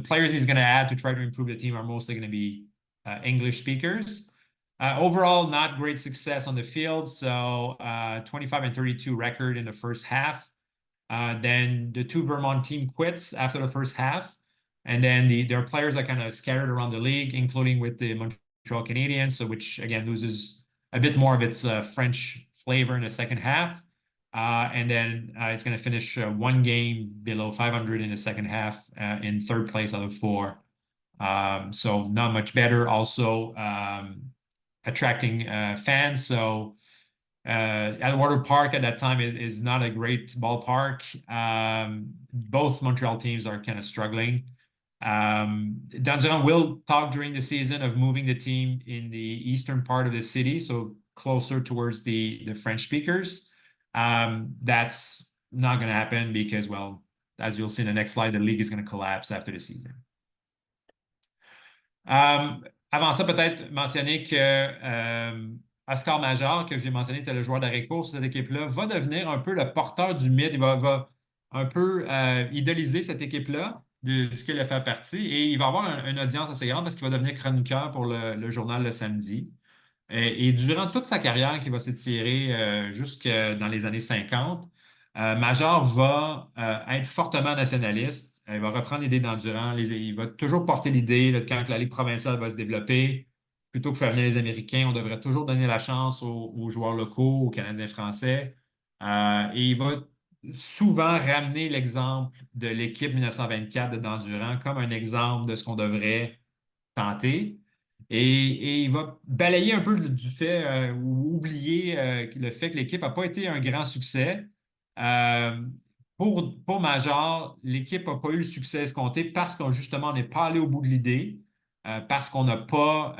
players he's going to add to try to improve the team are mostly going to be English speakers. Overall, not great success on the field. So 25-32 record in the first half. Then the two Vermont team quits after the first half. And then their players are kind of scattered around the league, including with the Montreal Canadiens, so which again loses a bit more of its French flavor in the second half. And then it's going to finish one game below 500 in the second half in third place out of 4. So not much better. Also attracting fans. So Atwater Park at that time is not a great ballpark. Both Montreal teams are kind of struggling. Dandurand will talk during the season of moving the team in the eastern part of the city, so closer towards the French speakers. That's not going to happen because, well, as you'll see in the next slide, the league is going to collapse after the season. Avant ça, peut-être mentionner que Oscar Major, que j'ai mentionné, était le joueur d'arrêt-court sur cette équipe-là, va devenir un peu le porteur du mythe. Il va un peu idéaliser cette équipe-là, duquel il fait partie, et il va avoir une audience assez grande parce qu'il va devenir chroniqueur pour le journal Le Samedi. Et durant toute sa carrière, qui va s'étirer jusque dans les années 50, Major va être fortement nationaliste. Il va reprendre l'idée d'Endurant. Il va toujours porter l'idée quand la Ligue provinciale va se développer, plutôt que faire venir les Américains, on devrait toujours donner la chance aux joueurs locaux, aux Canadiens français. Et il va souvent ramener l'exemple de l'équipe 1924 de d'Endurant comme un exemple de ce qu'on devrait tenter. Et il va balayer un peu du fait ou oublier le fait que l'équipe n'a pas été un grand succès. Pour Major, l'équipe n'a pas eu le succès escompté parce qu'on justement n'est pas allé au bout de l'idée, parce qu'on n'a pas,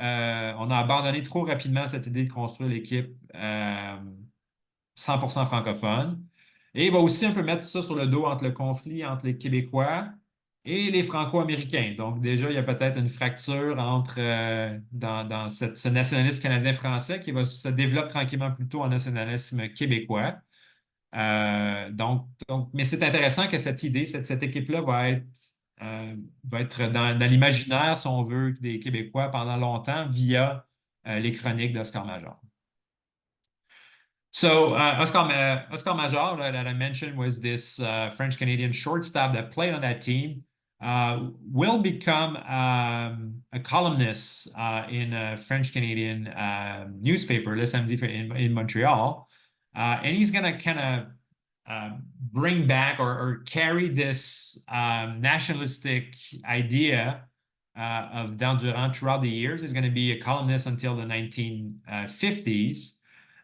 on a abandonné trop rapidement cette idée de construire l'équipe 100% francophone. Et il va aussi un peu mettre ça sur le dos entre le conflit entre les Québécois et les Franco-Américains. Donc, déjà, il y a peut-être une fracture dans ce nationalisme canadien-français qui va se développer tranquillement plutôt en nationalisme québécois. Mais c'est intéressant que cette idée, cette équipe-là va être dans l'imaginaire, si on veut, des Québécois pendant longtemps via les chroniques d'Oscar Major. So Oscar Major that I mentioned was this French-Canadian shortstop that played on that team. Will become a columnist in a French-Canadian newspaper, Le Samedi in Montreal. And he's going to kind of bring back or carry this nationalistic idea of Dandurand throughout the years. He's going to be a columnist until the 1950s.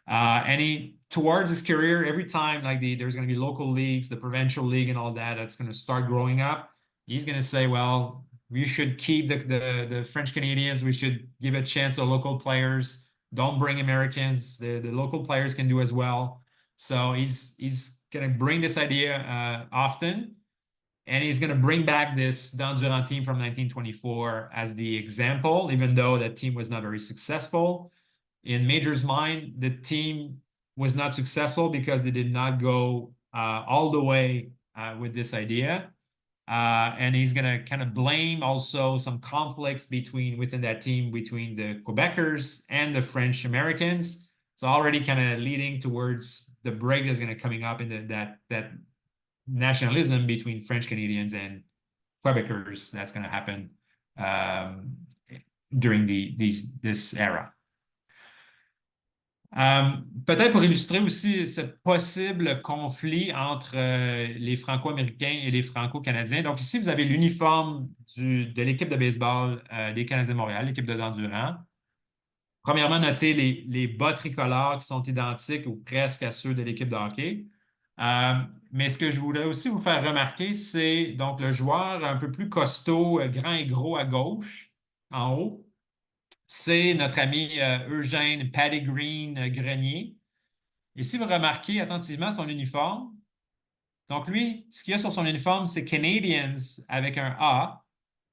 And towards his career, every time there's going to be local leagues, the provincial league and all that, that's going to start growing up, he's going to say, well, we should keep the French Canadians. We should give a chance to local players. Don't bring Americans. The local players can do as well. So he's going to bring this idea often. And he's going to bring back this Dandurand team from 1924 as the example, even though that team was not very successful. In Major's mind, the team was not successful because they did not go all the way with this idea. And he's going to kind of blame also some conflicts within that team between the Quebecers and the French Americans. So already kind of leading towards the break that's going to coming up in that nationalism between French Canadians and Quebecers that's going to happen during this era. Peut-être pour illustrer aussi ce possible conflit entre les Franco-Américains et les Franco-Canadiens. Donc ici, vous avez l'uniforme de l'équipe de baseball des Canadiens de Montréal, l'équipe de Dan Durand. Premièrement, notez les bas tricolores qui sont identiques ou presque à ceux de l'équipe de hockey. Mais ce que je voudrais aussi vous faire remarquer, c'est donc le joueur un peu plus costaud, grand et gros à gauche, en haut. C'est notre ami Eugène Patty Green Grenier. Et si vous remarquez attentivement son uniforme, donc lui, ce qu'il y a sur son uniforme, c'est Canadiens avec un A,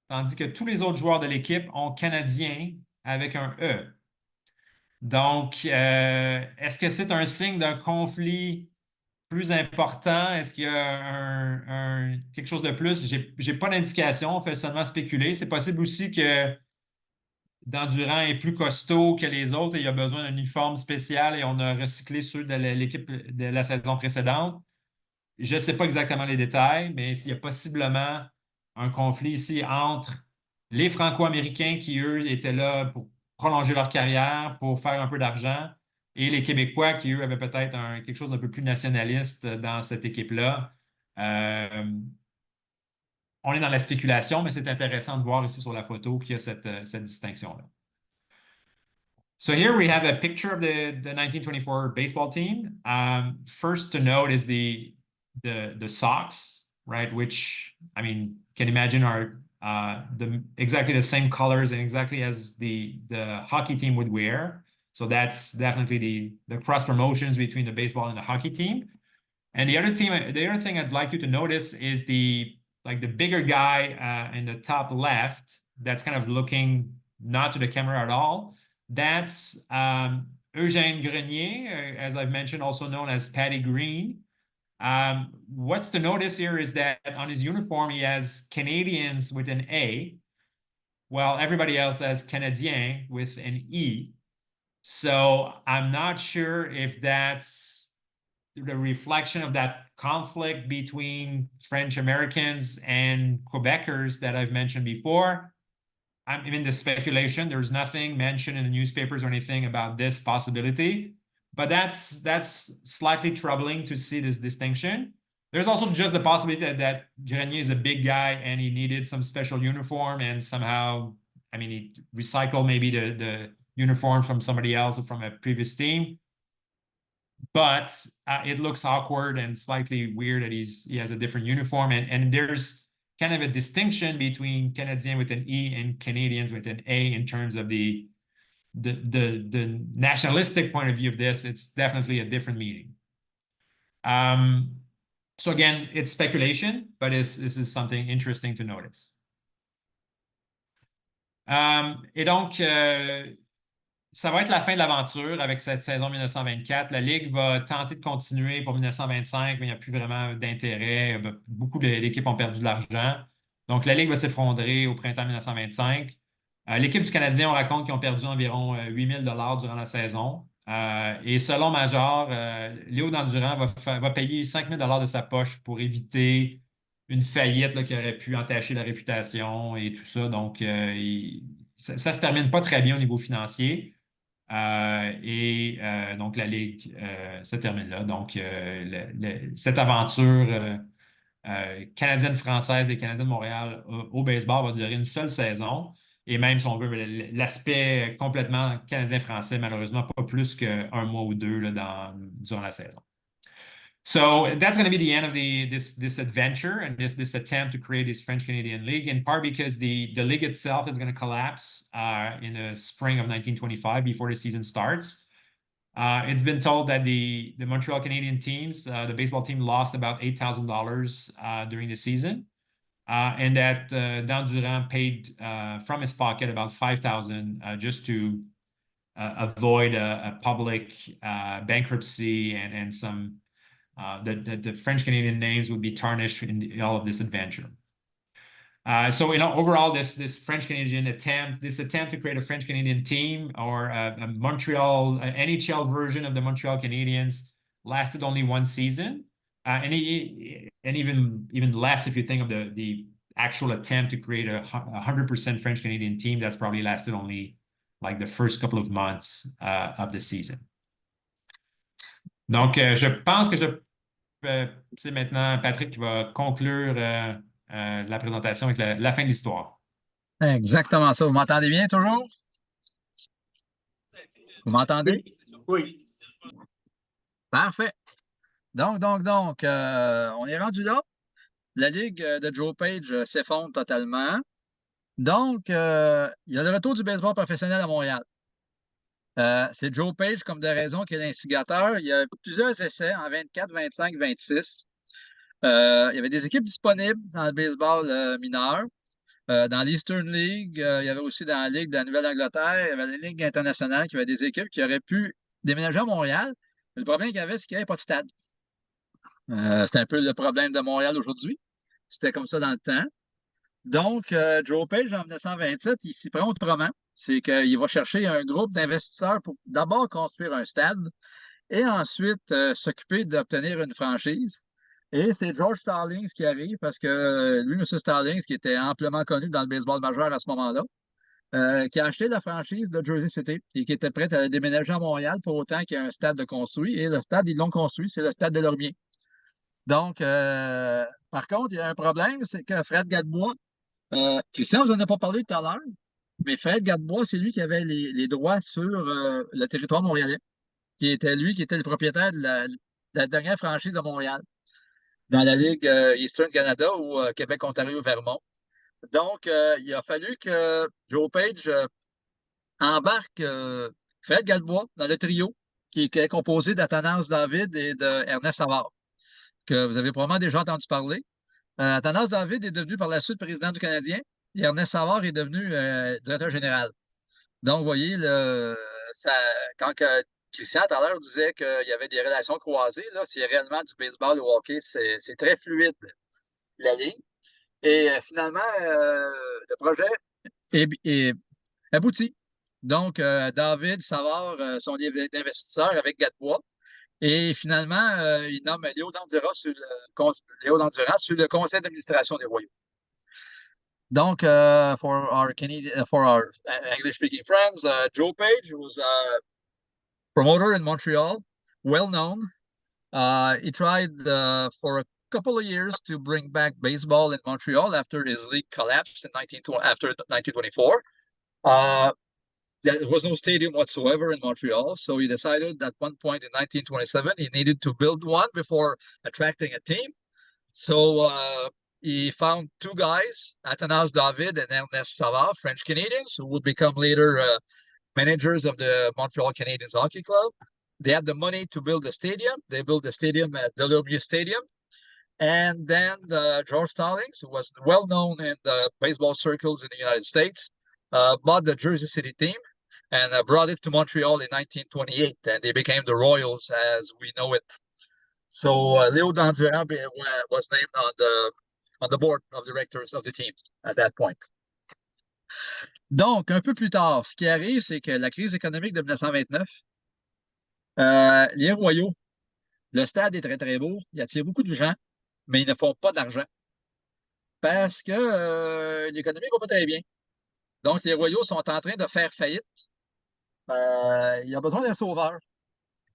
tandis que tous les autres joueurs de l'équipe ont Canadiens avec un E. Donc, est-ce que c'est un signe d'un conflit plus important? Est-ce qu'il y a quelque chose de plus? J'ai pas d'indication, on fait seulement spéculer. C'est possible aussi que Dan Durand est plus costaud que les autres et il a besoin d'un uniforme spécial et on a recyclé ceux de l'équipe de la saison précédente. Je ne sais pas exactement les détails, mais il y a possiblement un conflit ici entre les Franco-Américains qui, eux, étaient là pour prolonger leur carrière, pour faire un peu d'argent, et les Québécois qui, eux, avaient peut-être quelque chose d'un peu plus nationaliste dans cette équipe-là. On est dans la spéculation, mais c'est intéressant de voir ici sur la photo qu'il y a cette distinction-là. So here we have a picture of the 1924 baseball team. First to note is the socks, right? Which, I mean, can imagine are exactly the same colors and exactly as the hockey team would wear. So that's definitely the cross promotions between the baseball and the hockey team. And the other thing I'd like you to notice is the bigger guy in the top left that's kind of looking not to the camera at all. That's Eugène Grenier, as I've mentioned, also known as Patty Green. What's to notice here is that on his uniform, he has Canadians with an A, while everybody else has Canadien with an E. So I'm not sure if that's the reflection of that conflict between French Americans and Quebecers that I've mentioned before. I'm in the speculation. There's nothing mentioned in the newspapers or anything about this possibility, but that's slightly troubling to see this distinction. There's also just the possibility that Grenier is a big guy and he needed some special uniform and somehow, I mean, he recycled maybe the uniform from somebody else or from a previous team. But it looks awkward and slightly weird that he has a different uniform. And there's kind of a distinction between Canadiens with an E and Canadians with an A in terms of the nationalistic point of view of this. It's definitely a different meaning. So again, it's speculation, but this is something interesting to notice. Et donc, ça va être la fin de l'aventure avec cette saison 1924. La Ligue va tenter de continuer pour 1925, mais il n'y a plus vraiment d'intérêt. Beaucoup d'équipes ont perdu de l'argent. Donc, la Ligue va s'effondrer au printemps 1925. L'équipe du Canadien, on raconte qu'ils ont perdu environ 8 000 $ durant la saison. Et selon Major, Léo Dandurand va payer 5 000 $ de sa poche pour éviter une faillite là, qui aurait pu entacher la réputation et tout ça. Donc, ça ne se termine pas très bien au niveau financier. Donc, la Ligue se termine là. Donc, cette aventure canadienne-française et canadienne de Montréal au baseball va durer une seule saison. Et même, si on veut, l'aspect complètement canadien-français, malheureusement, pas plus qu'un mois ou deux là, durant la saison. So that's going to be the end of this adventure and this attempt to create this French-Canadian League, in part because the league itself is going to collapse in the spring of 1925 before the season starts. It's been told that the Montreal Canadian teams, the baseball team, lost about $8,000 during the season, and that Dan Durand paid from his pocket about $5,000 just to avoid a public bankruptcy and some the French-Canadian names would be tarnished in all of this adventure. So, overall, this French Canadian attempt to create a French Canadian team or a Montreal NHL version of the Montreal Canadiens lasted only one season, and even less if you think of the actual attempt to create a 100% French Canadian team. That's probably lasted only like the first couple of months of the season. Donc, je pense que c'est maintenant Patrick qui va conclure la présentation avec la fin de l'histoire. Exactement ça. Vous m'entendez bien toujours? Vous m'entendez? Oui. Parfait. Donc, on est rendu là. La ligue de Joe Page s'effondre totalement. Donc, il y a le retour du baseball professionnel à Montréal. C'est Joe Page, comme de raison, qui est l'instigateur. Il y a plusieurs essais en 24, 25, 26. Il y avait des équipes disponibles dans le baseball mineur. Dans l'Eastern League, il y avait aussi dans la Ligue de la Nouvelle-Angleterre, il y avait la Ligue internationale qui avait des équipes qui auraient pu déménager à Montréal. Mais le problème qu'il y avait, c'est qu'il n'y avait pas de stade. C'était un peu le problème de Montréal aujourd'hui. C'était comme ça dans le temps. Donc, Joe Page, en 1927, il s'y prend autrement. C'est qu'il va chercher un groupe d'investisseurs pour d'abord construire un stade et ensuite s'occuper d'obtenir une franchise. Et c'est George Stallings qui arrive parce que lui, M. Stallings, qui était amplement connu dans le baseball majeur à ce moment-là, qui a acheté la franchise de Jersey City et qui était prêt à déménager à Montréal pour autant qu'il y ait un stade de construit. Et le stade, ils l'ont construit, c'est le stade de Lormier. Donc, par contre, il y a un problème, c'est que Fred Gadebois, Christian, vous en a pas parlé tout à l'heure, mais Fred Gadebois, c'est lui qui avait les droits sur le territoire montréalais, qui était le propriétaire de la dernière franchise de Montréal, dans la Ligue Eastern Canada ou Québec, Ontario, Vermont. Donc, il a fallu que Joe Page embarque Fred Gadebois dans le trio qui est composé d'Athanas David et d'Ernest Savard, que vous avez probablement déjà entendu parler. Athanas David est devenu par la suite président du Canadien et Ernest Savard est devenu directeur général. Donc, vous voyez, quand Christian, tout à l'heure, disait qu'il y avait des relations croisées, là, c'est réellement du baseball au hockey, c'est très fluide, la ligne. Et finalement, le projet est abouti. Donc, David, Savard sont des investisseurs avec Gadebois. Et finalement, il nomme Léo Dandurand sur le conseil d'administration des Royaux. Donc, for our English-speaking friends, Joe Page was a promoter in Montreal, well known. He tried for a couple of years to bring back baseball in Montreal after his league collapsed after 1924. There was no stadium whatsoever in Montreal, so he decided at one point in 1927 he needed to build one before attracting a team. So he found two guys, Athanas David and Ernest Savard, French Canadians, who would become later managers of the Montreal Canadiens Hockey Club. They had the money to build a stadium. They built the stadium at Delomier Stadium. And then George Stallings, who was well known in the baseball circles in the United States, bought the Jersey City team and brought it to Montreal in 1928. And they became the Royals as we know it. So Léo Dandurand was named on the board of directors of the team at that point. Donc, un peu plus tard, ce qui arrive, c'est que la crise économique de 1929, les Royaux, le stade est très, très beau, il attire beaucoup de gens, mais ils ne font pas d'argent parce que l'économie ne va pas très bien. Donc, les Royaux sont en train de faire faillite. Il y a besoin d'un sauveur.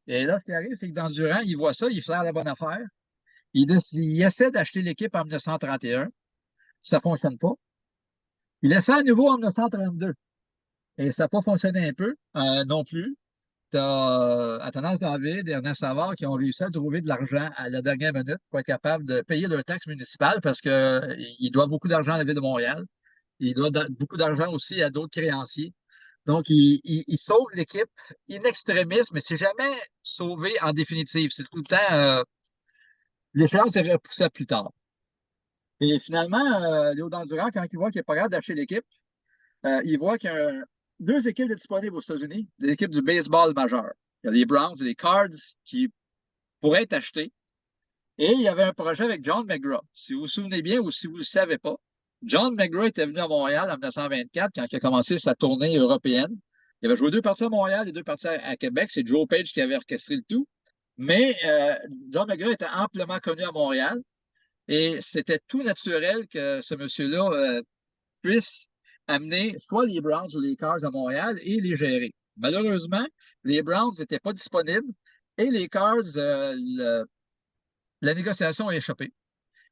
Et là, ce qui arrive, c'est que Dandurand, il voit ça, il flaire la bonne affaire. Il essaie d'acheter l'équipe en 1931. Ça ne fonctionne pas. Il essaie à nouveau en 1932. Et ça n'a pas fonctionné un peu non plus. Tu as Athanas David et Ernest Savard qui ont réussi à trouver de l'argent à la dernière minute pour être capable de payer leurs taxes municipales parce qu'ils doivent beaucoup d'argent à la Ville de Montréal. Ils doivent beaucoup d'argent aussi à d'autres créanciers. Donc, ils sauvent l'équipe in extremis, mais c'est jamais sauvé en définitive. C'est tout le temps l'échéance est repoussée plus tard. Et finalement, Léo Dandurand, quand il voit qu'il n'est pas capable d'acheter l'équipe, il voit qu'il y a deux équipes disponibles aux États-Unis, des équipes du baseball majeur. Il y a les Browns et les Cards qui pourraient être achetés. Et il y avait un projet avec John McGraw. Si vous vous souvenez bien ou si vous ne le savez pas, John McGraw était venu à Montréal en 1924 quand il a commencé sa tournée européenne. Il avait joué 2 parties à Montréal et 2 parties à Québec. C'est Joe Page qui avait orchestré le tout. Mais John McGraw était amplement connu à Montréal et c'était tout naturel que ce monsieur-là puisse amener soit les Browns ou les Cards à Montréal et les gérer. Malheureusement, les Browns n'étaient pas disponibles et les Cards, la négociation a échappé.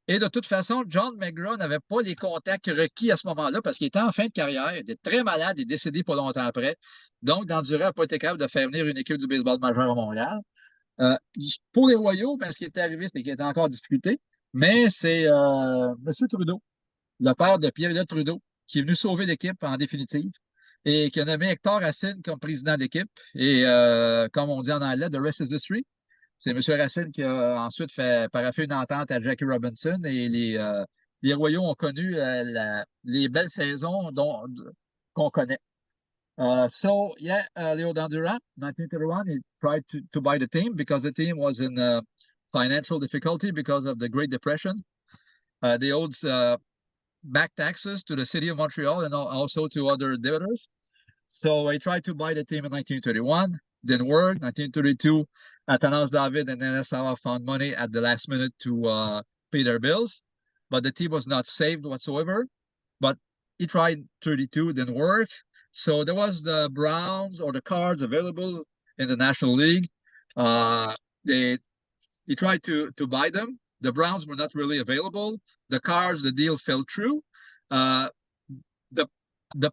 Et de toute façon, John McGraw n'avait pas les contacts requis à ce moment-là parce qu'il était en fin de carrière, il était très malade et décédé pas longtemps après. Donc, Dandurand n'a pas été capable de faire venir une équipe du baseball majeur à Montréal. Pour les Royaux, ben, ce qui était arrivé, c'est qu'il était encore discuté, mais c'est M. Trudeau, le père de Pierre-Éliott Trudeau, qui est venu sauver l'équipe en définitive et qui a nommé Hector Racine comme président d'équipe. Et comme on dit en anglais, the rest is history. C'est M. Racine qui a ensuite fait paraffer une entente à Jackie Robinson et les Royaux ont connu les belles saisons qu'on connaît. So, yeah, Leo Dandurand, 1931, he tried to buy the team because the team was in financial difficulty because of the Great Depression. They owed back taxes to the city of Montreal and also to other debtors. So he tried to buy the team in 1931. Didn't work. 1932, Atanas David and NSR found money at the last minute to pay their bills, but the team was not saved whatsoever. But he tried 32, didn't work. So there was the Browns or the Cards available in the National League. He tried to buy them. The Browns were not really available. The Cards, the deal fell through. The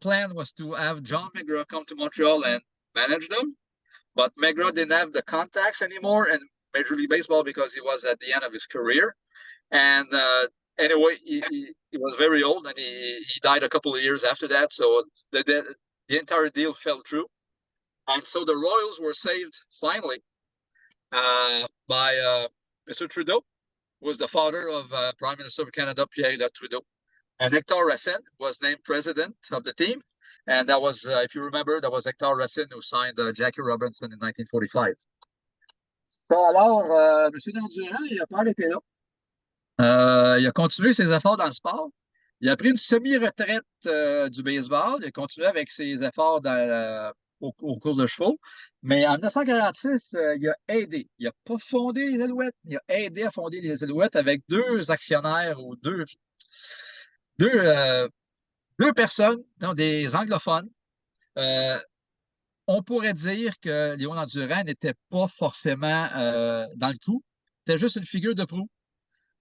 plan was to have John McGraw come to Montreal and manage them, but McGraw didn't have the contacts anymore in Major League Baseball because he was at the end of his career. And anyway, he was very old and he died a couple of years after that. So the entire deal fell through. And so the Royals were saved finally by Mr. Trudeau, who was the father of Prime Minister of Canada, Pierre-Éliott Trudeau. And Hector Racine was named president of the team. And that was, if you remember, that was Hector Racine who signed Jackie Robinson in 1945. So, alors, M. Dandurand, il n'a pas arrêté là. Il a continué ses efforts dans le sport. Il a pris une semi-retraite du baseball. Il a continué avec ses efforts aux courses de chevaux. Mais en 1946, il a aidé. Il n'a pas fondé les Alouettes. Il a aidé à fonder les Alouettes avec 2 actionnaires ou deux personnes, non, des anglophones. On pourrait dire que Léon Dandurand n'était pas forcément dans le coup. C'était juste une figure de proue.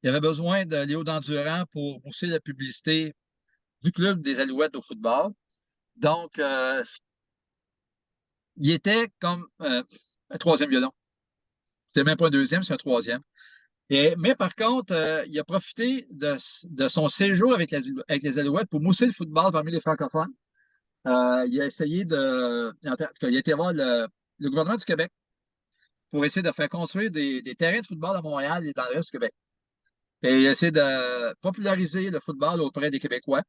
Il avait besoin de Léo Dandurand pour pousser la publicité du club des Alouettes au football. Donc, il était comme un 3e violon. C'est même pas un 2e, c'est un 3e. Mais par contre, il a profité de son séjour avec les Alouettes pour mousser le football parmi les francophones. Il a essayé il a été voir le gouvernement du Québec pour essayer de faire construire des terrains de football à Montréal et dans le reste du Québec. Et il a essayé de populariser le football auprès des Québécois.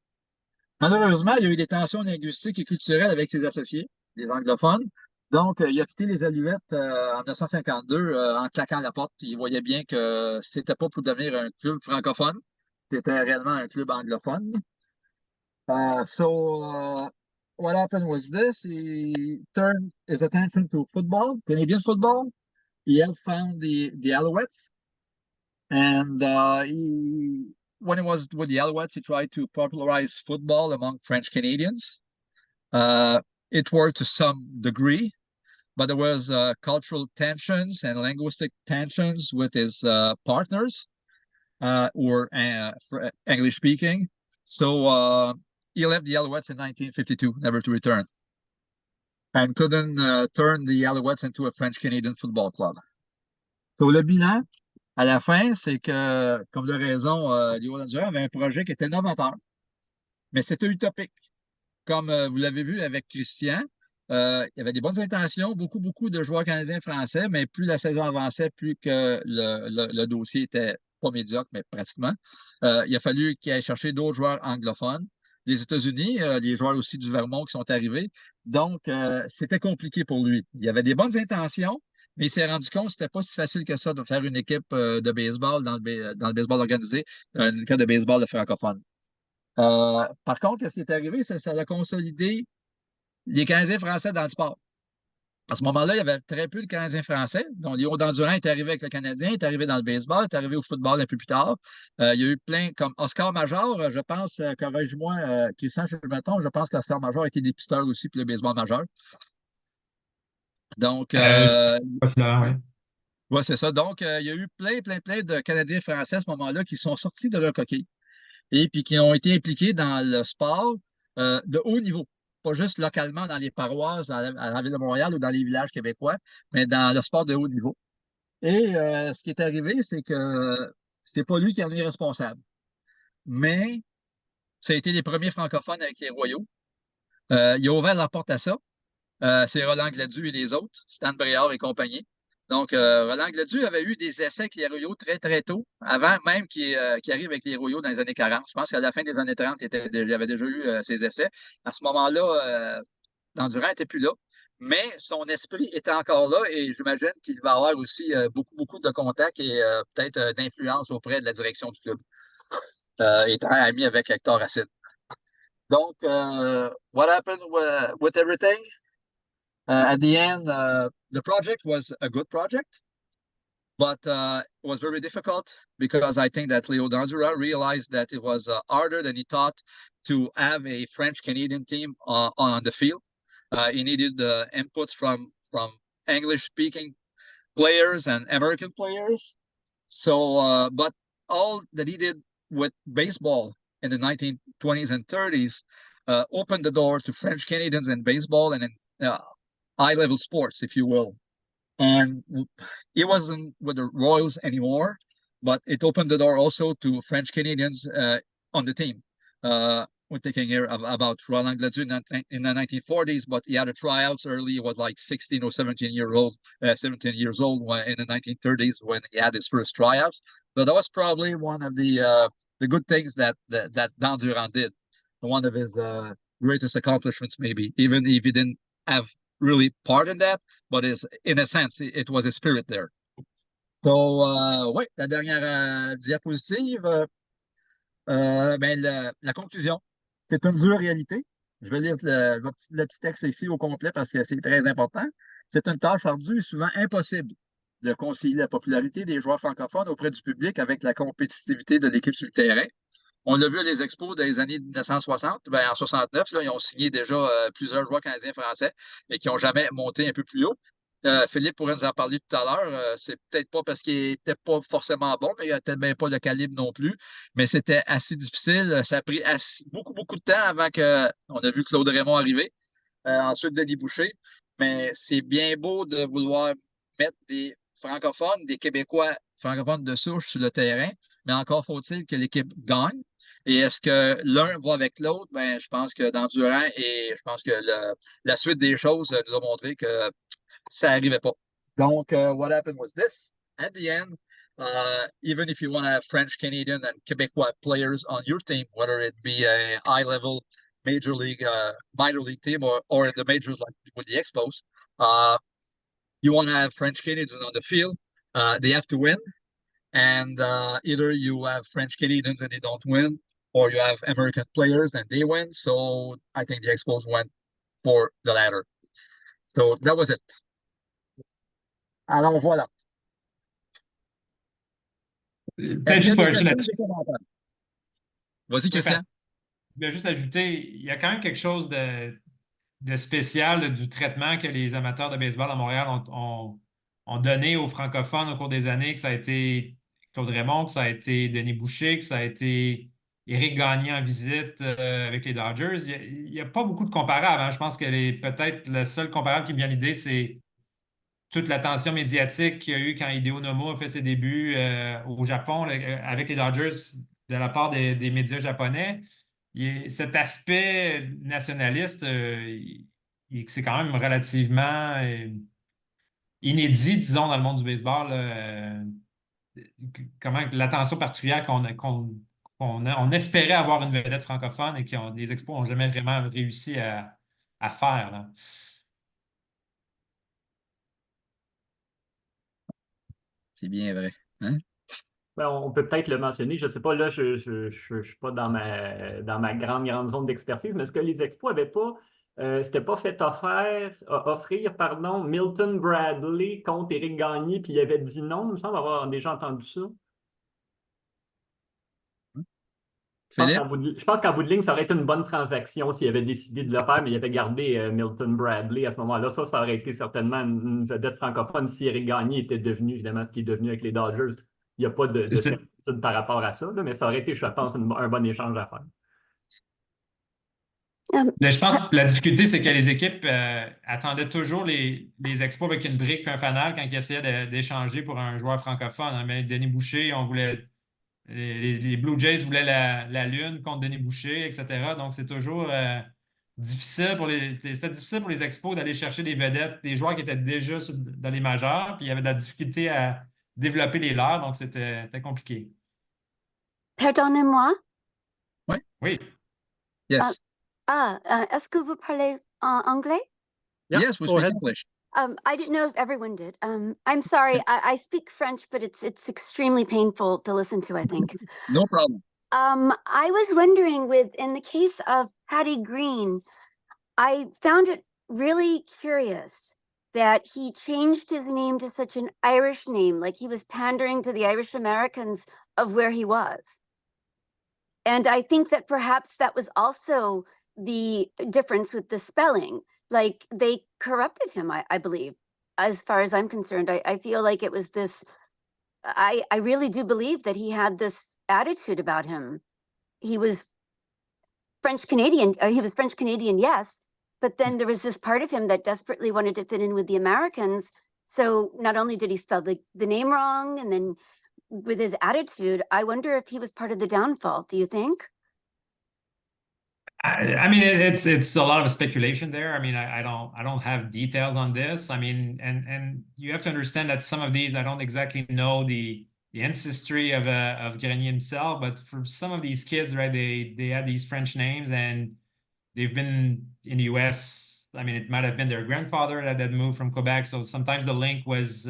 Malheureusement, il y a eu des tensions linguistiques et culturelles avec ses associés, les anglophones. Donc, il a quitté les Alouettes en 1952 en claquant la porte. Il voyait bien que c'était pas pour devenir un club francophone, c'était réellement un club anglophone. So, what happened was this: he turned his attention to football, Canadian football. He had found the Alouettes, and when he was with the Alouettes, he tried to popularize football among French Canadians. It worked to some degree, but there was cultural tensions and linguistic tensions with his partners who were English speaking. So he left the Alouettes in 1952, never to return, and couldn't turn the Alouettes into a French-Canadian football club. So le bilan, à la fin, c'est que, comme de raison, Léo Dandurand avait un projet qui était novateur, mais c'était utopique. Comme vous l'avez vu avec Christian, il y avait des bonnes intentions, beaucoup de joueurs canadiens français, mais plus la saison avançait, plus que le dossier était pas médiocre, mais pratiquement. Il a fallu qu'il aille chercher d'autres joueurs anglophones. Les États-Unis, les joueurs aussi du Vermont qui sont arrivés. Donc, c'était compliqué pour lui. Il y avait des bonnes intentions, mais il s'est rendu compte que c'était pas si facile que ça de faire une équipe de baseball dans le baseball organisé, une équipe de baseball de francophones. Par contre, ce qui est arrivé, c'est que ça a consolidé les Canadiens français dans le sport. À ce moment-là, il y avait très peu de Canadiens français. Donc, Léo Dandurand est arrivé avec le Canadien, est arrivé dans le baseball, est arrivé au football un peu plus tard. Il y a eu plein, comme Oscar Major, je pense, corrige-moi, qui sent, je me trompe, je pense qu'Oscar Major a été dépisteur aussi pour le baseball majeur. Donc, Possiblement, oui. ouais, c'est ça. Donc, il y a eu plein de Canadiens français à ce moment-là qui sont sortis de leur coquille et puis qui ont été impliqués dans le sport de haut niveau. Pas juste localement dans les paroisses, à la ville de Montréal ou dans les villages québécois, mais dans le sport de haut niveau. Et ce qui est arrivé, c'est que c'est pas lui qui en est responsable. Mais ça a été les premiers francophones avec les Royaux. Il a ouvert la porte à ça. C'est Roland Gladu et les autres, Stan Bréard et compagnie. Donc, Roland Gladu avait eu des essais avec les Royaux très tôt, avant même qu'il arrive avec les Royaux dans les années 40. Je pense qu'à la fin des années 30, il avait déjà eu ses essais. À ce moment-là, Dandurand n'était plus là, mais son esprit était encore là et j'imagine qu'il va avoir aussi beaucoup de contacts et peut-être d'influence auprès de la direction du club, étant ami avec Hector Racine. Donc, what happened with everything? At the end, the project was a good project, but it was very difficult because I think that Leo Dandurand realized that it was harder than he thought to have a French-Canadian team on the field. He needed inputs from English-speaking players and American players. So, but all that he did with baseball in the 1920s and 30s opened the door to French Canadians in baseball and in high-level sports, if you will. And he wasn't with the Royals anymore, but it opened the door also to French Canadians on the team. We're thinking here about Roland Gladu in the 1940s, but he had a tryouts early. He was like 16 or 17 years old, in the 1930s when he had his first tryouts. So that was probably one of the good things that Dandurand did. One of his greatest accomplishments, maybe, even if he didn't have really part in that, but in a sense, it was a spirit there. So, ouais, la dernière diapositive, ben, la conclusion. C'est une dure réalité. Je vais lire le petit texte ici au complet parce que c'est très important. C'est une tâche ardue et souvent impossible de concilier la popularité des joueurs francophones auprès du public avec la compétitivité de l'équipe sur le terrain. On l'a vu à les expos des années 1960, ben en 69, là, ils ont signé déjà plusieurs joueurs canadiens français, mais qui n'ont jamais monté un peu plus haut. Philippe pourrait nous en parler tout à l'heure. C'est peut-être pas parce qu'il n'était pas forcément bon, mais il n'était même pas le calibre non plus. Mais c'était assez difficile. Ça a pris beaucoup de temps avant qu'on a vu Claude Raymond arriver. Ensuite, Denis Boucher. Mais c'est bien beau de vouloir mettre des francophones, des Québécois francophones de souche sur le terrain, mais encore faut-il que l'équipe gagne. Et est-ce que l'un va avec l'autre? Ben, je pense que dans Durant et je pense que la suite des choses nous a montré que ça n'arrivait pas. Donc, what happened was this. At the end, even if you want to have French, Canadian, and Quebecois players on your team, whether it be a high-level major league, minor league team, or in the majors like with the Expos, you want to have French Canadians on the field. They have to win. And either you have French Canadians and they don't win, or you have American players and they win. So I think the Expos went for the latter. So that was it. Alors voilà. Peut-être juste pour ajouter là-dessus. Vas-y, Christian. Je vais juste ajouter, il y a quand même quelque chose de spécial du traitement que les amateurs de baseball à Montréal ont donné aux francophones au cours des années, que ça a été Claude Raymond, que ça a été Denis Boucher, que ça a été Éric Gagné en visite avec les Dodgers. Il n'y a pas beaucoup de comparables, hein. Je pense que peut-être le seul comparable qui me vient à l'idée, c'est toute l'attention médiatique qu'il y a eu quand Hideo Nomo a fait ses débuts au Japon avec les Dodgers de la part des médias japonais. Cet aspect nationaliste, c'est quand même relativement inédit, disons, dans le monde du baseball. Comment l'attention particulière on espérait avoir une vedette francophone et que les Expos n'ont jamais vraiment réussi à faire, là. C'est bien vrai. Hein? Ben, on peut peut-être le mentionner. Je ne sais pas, là, je suis pas dans ma grande zone d'expertise, mais est-ce que les Expos n'avaient pas, c'était pas fait offrir, pardon, Milton Bradley contre Éric Gagné, puis il avait dit non, il me semble avoir déjà entendu ça. Philippe? Je pense qu'en bout de ligne, ça aurait été une bonne transaction s'il avait décidé de le faire, mais il avait gardé Milton Bradley à ce moment-là. Ça aurait été certainement une vedette francophone si Éric Gagné était devenu, évidemment, ce qu'il est devenu avec les Dodgers. Il n'y a pas de certitude par rapport à ça, là, mais ça aurait été, je pense, un bon échange à faire. Mais je pense que la difficulté, c'est que les équipes attendaient toujours les Expos avec une brique et un fanal quand ils essayaient d'échanger pour un joueur francophone. Hein. Mais Denis Boucher, les Blue Jays voulaient la Lune contre Denis Boucher, etc. Donc, c'est toujours difficile c'était difficile pour les Expos d'aller chercher des vedettes, des joueurs qui étaient déjà dans les majeurs, puis il y avait de la difficulté à développer les leurs, donc c'était compliqué. Pardonnez-moi. Oui. Yes. Est-ce que vous parlez en anglais? Yeah, Yes, we go speak ahead. English. I didn't know if everyone did. I'm sorry. I speak French, but it's extremely painful to listen to, I think. No problem. I was wondering in the case of Patty Green, I found it really curious that he changed his name to such an Irish name, like he was pandering to the Irish Americans of where he was. And I think that perhaps that was also the difference with the spelling. Like they corrupted him, I believe, as far as I'm concerned. I feel like it was this, I really do believe that he had this attitude about him. He was French Canadian, yes, but then there was this part of him that desperately wanted to fit in with the Americans. So not only did he spell the name wrong, and then with his attitude, I wonder if he was part of the downfall. Do you think? I mean, it's a lot of speculation there. I mean, I don't have details on this. I mean, and you have to understand that some of these I don't exactly know the ancestry of Grenier himself, but for some of these kids, right, they had these French names and they've been in the U.S. I mean, it might have been their grandfather that moved from Quebec, so sometimes the link was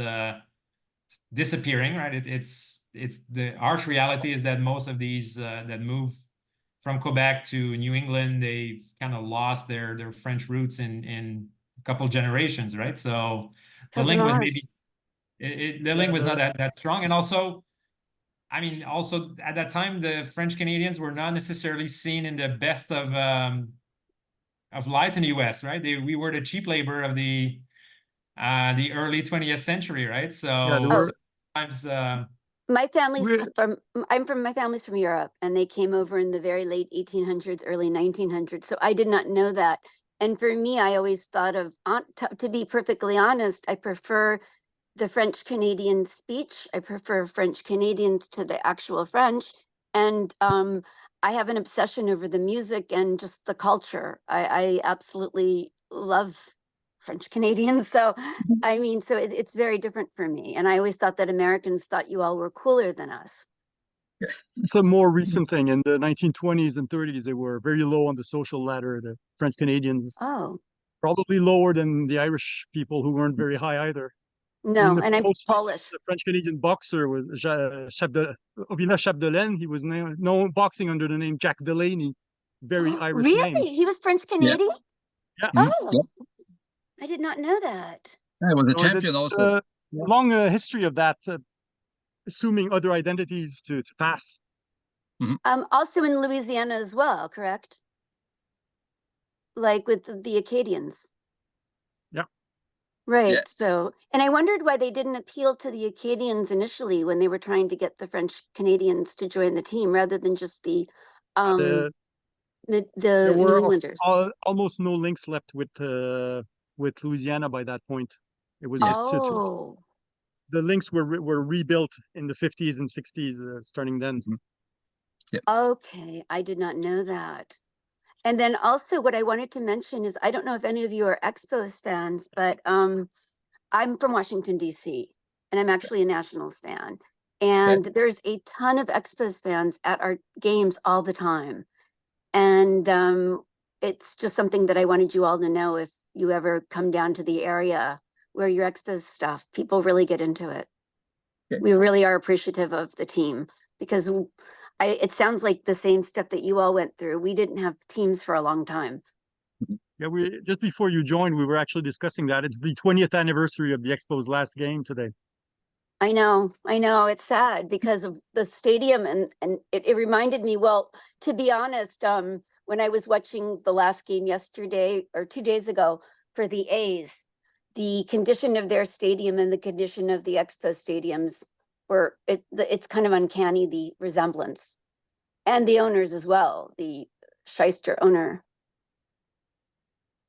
disappearing, right? It's the harsh reality is that most of these that move from Quebec to New England, they've kind of lost their French roots in a couple generations, right? So the link was maybe the link was not that strong, and also, I mean, also at that time, the French Canadians were not necessarily seen in the best of lights in the U.S., right? We were the cheap labor of the early 20th century, right? So sometimes. My family's my family's from Europe, and they came over in the very late 1800s, early 1900s. So I did not know that. And for me, I always thought of, to be perfectly honest, I prefer the French Canadian speech. I prefer French Canadians to the actual French. And I have an obsession over the music and just the culture. I absolutely love French Canadians. So, I mean, so it's very different for me. And I always thought that Americans thought you all were cooler than us. It's a more recent thing. In the 1920s and 30s, they were very low on the social ladder, the French Canadians. Oh. Probably lower than the Irish people, who weren't very high either. No, and I'm Polish. The French Canadian boxer was Ovila Chapdelaine. He was known boxing under the name Jack Delaney. Very Irish really? name. He was French Canadian? Yeah. Oh. Yep. I did not know that. Yeah, well, the champion also. Long history of that, assuming other identities to pass. Also in Louisiana as well, correct? Like with the Acadians. Yeah. Right. Yeah. So, and I wondered why they didn't appeal to the Acadians initially when they were trying to get the French Canadians to join the team rather than just the New Englanders. Almost no links left with Louisiana by that point. It was just the links were rebuilt in the 50s and 60s, starting then. Yep. Okay, I did not know that. And then also what I wanted to mention is, I don't know if any of you are Expos fans, but I'm from Washington, D.C., and I'm actually a Nationals fan. And there's a ton of Expos fans at our games all the time. And it's just something that I wanted you all to know. If you ever come down to the area where your Expos stuff, people really get into it. Okay. We really are appreciative of the team because it sounds like the same stuff that you all went through. We didn't have teams for a long time. Yeah, we just before you joined, we were actually discussing that. It's the 20th anniversary of the Expo's last game today. I know. It's sad because of the stadium and it reminded me, well, to be honest, when I was watching the last game yesterday or 2 days ago for the A's, the condition of their stadium and the condition of the Expo stadiums it's kind of uncanny, the resemblance. And the owners as well, the Shyster owner.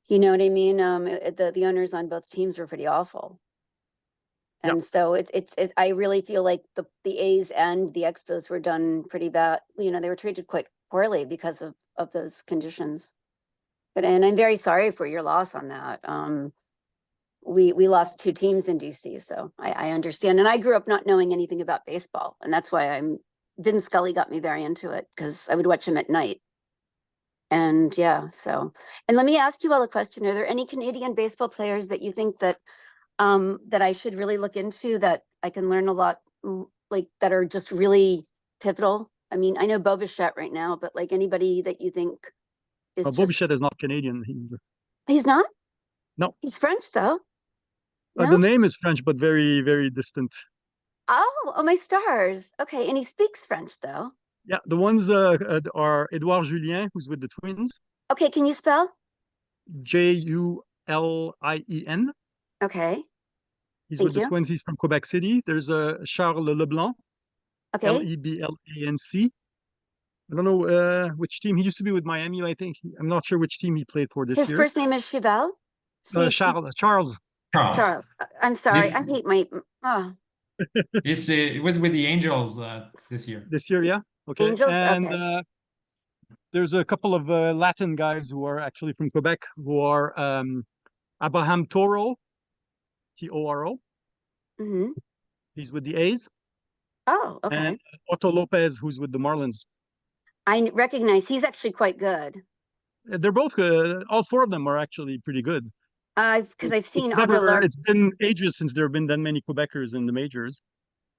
You know what I mean? The owners on both teams were pretty awful. Yep. And so I really feel like the A's and the Expos were done pretty bad. You know, they were treated quite poorly because of those conditions. And I'm very sorry for your loss on that. We lost 2 teams in DC, so I understand. And I grew up not knowing anything about baseball, and that's why Vin Scully got me very into it because I would watch him at night. And yeah, so, and let me ask you all a question. Are there any Canadian baseball players that you think that that I should really look into, that I can learn a lot, like that are just really pivotal? I mean, I know Bo Bichette right now, but like anybody that you think is Bo Bichette is not Canadian. He's not? No. He's French though. No? The name is French, but very, very distant. Oh, my stars. Okay, and he speaks French though. Yeah, the ones are Edouard Julien, who's with the Twins. Okay, can you spell? Julien. Okay. He's Thank with the you. Twins. He's from Quebec City. There's Charles Leblanc, Okay. Leblanc. I don't know which team he used to be with Miami. I think I'm not sure which team he played for this His year. first name is Cheval. Charles. Charles. I'm sorry. I hate my. Oh. It was with the Angels this year. This year, yeah. Okay. Angels? And Okay. there's a couple of Latin guys who are actually from Quebec, who are Abraham Toro, Toro. Mm-hmm. He's with the A's. Oh, okay. And Otto Lopez, who's with the Marlins. I recognize he's actually quite good. They're both all 4 of them are actually pretty good. Because I've seen Otto. It's been ages since there have been that many Quebecers in the majors.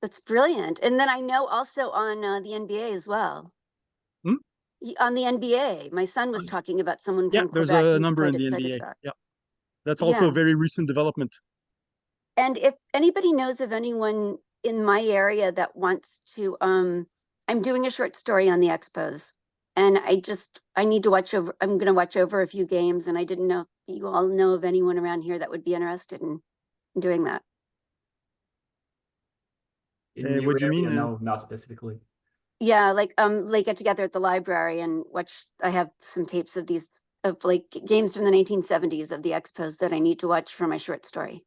That's brilliant. And then I know also on the NBA as well. On the NBA, my son was talking about someone from Quebec. There's a number in the NBA. Yeah, that's also a very recent development. And if anybody knows of anyone in my area that wants to, I'm doing a short story on the Expos, and I need to watch over. I'm going to watch over a few games, and I didn't know if you all know of anyone around here that would be interested in doing that. What do you mean? No, not specifically. Yeah, like get together at the library and watch. I have some tapes of like games from the 1970s of the Expos that I need to watch for my short story.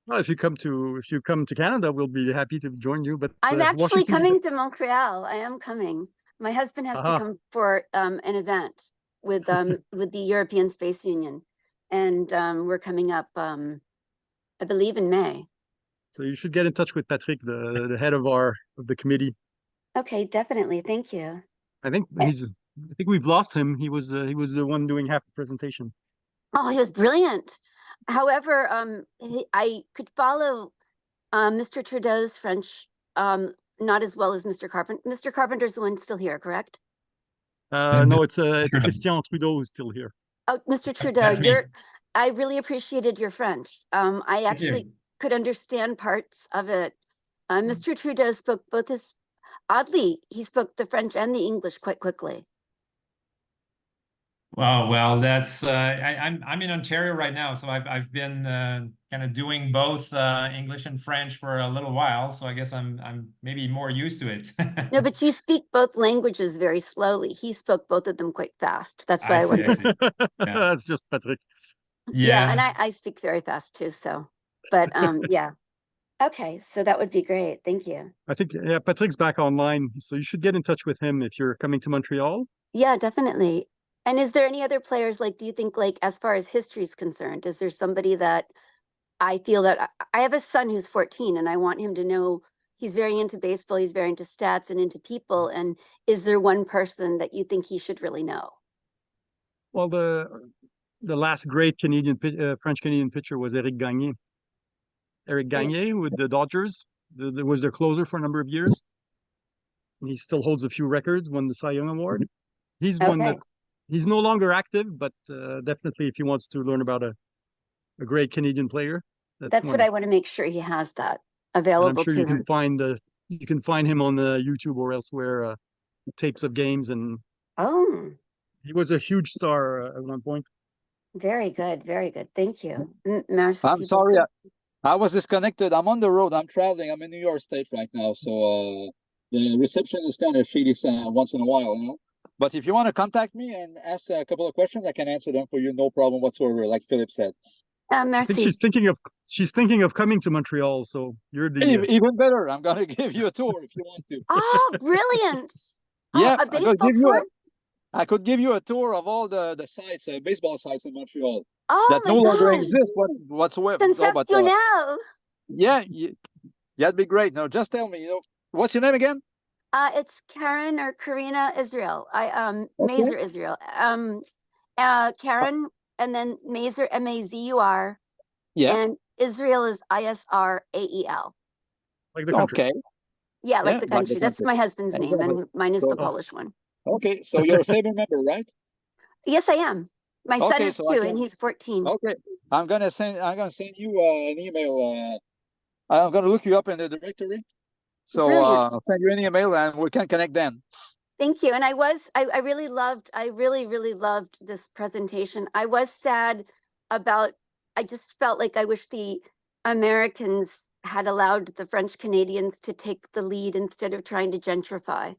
Well, if you come to Canada, we'll be happy to join you. But I'm actually coming to Montreal. I am coming. My husband has to come for an event with the European Space Union, and we're coming up, I believe, in May. So you should get in touch with Patrick, the head of the committee. Okay, definitely. Thank you. I think we've lost him. He was the one doing half the presentation. Oh, he was brilliant. However, I could follow Mr. Trudeau's French not as well as Mr. Carpenter. Mr. Carpenter's the one still here, correct? No, it's Christian Trudeau who's still here. Oh, Mr. Trudeau, I really appreciated your French. I actually could understand parts of it. Mr. Trudeau spoke he spoke the French and the English quite quickly. Wow, well, that's I'm in Ontario right now, so I've been kind of doing both English and French for a little while, so I guess I'm maybe more used to it. No, but you speak both languages very slowly. He spoke both of them quite fast. That's why I see. Yeah. That's just Patrick. Yeah, and I speak very fast too. So, but yeah. Okay, so that would be great. Thank you. I think Patrick's back online, so you should get in touch with him if you're coming to Montreal. Yeah, definitely. And is there any other players, like, do you think, like, as far as history is concerned, is there somebody that I feel that I have a son who's 14 and I want him to know he's very into baseball, he's very into stats and into people. And is there one person that you think he should really know? Well, the last great French Canadian pitcher was Éric Gagné. Éric Gagné with the Dodgers. was their closer for a number of years. And he still holds a few records, won the Cy Young Award. He's one that he's no longer active, but definitely if he wants to learn about a great Canadian player, that's what I want to make sure he has that available. I'm sure to you him. You can find him on YouTube or elsewhere, tapes of games, and he was a huge star at one point. Very good, very good. Thank you. Merci I'm sorry, beaucoup. I was disconnected. I'm on the road. I'm traveling. I'm in New York State right now, so the reception is kind of shady once in a while, you know. But if you want to contact me and ask a couple of questions, I can answer them for you, no problem whatsoever. Like Philip said. Merci. I think she's thinking of coming to Montreal, so you're the even better. I'm gonna give you a tour if you want to. Oh, brilliant! Yeah, a baseball tour. I could give you a tour of all the sites, baseball sites in Montreal that no longer exist whatsoever. Sensational. No, that'd be great. No, just tell me. You know, what's your name again? It's Karen or Karina Israel. Mazer Israel. Karen, and then Mazer Mazur. Yeah. And Israel is Israel. Like the country. Okay. Yeah, like the country. That's my husband's name, and mine is the Polish one. Okay, so you're a Sabre member, right? Yes, I am. My son is 2, and he's 14. Okay, I'm gonna send you an email. I'm gonna look you up in the directory. So I'll send you an email, and we can connect then. Thank you. And I really loved this presentation. I was sad about. I just felt like I wish the Americans had allowed the French Canadians to take the lead instead of trying to gentrify.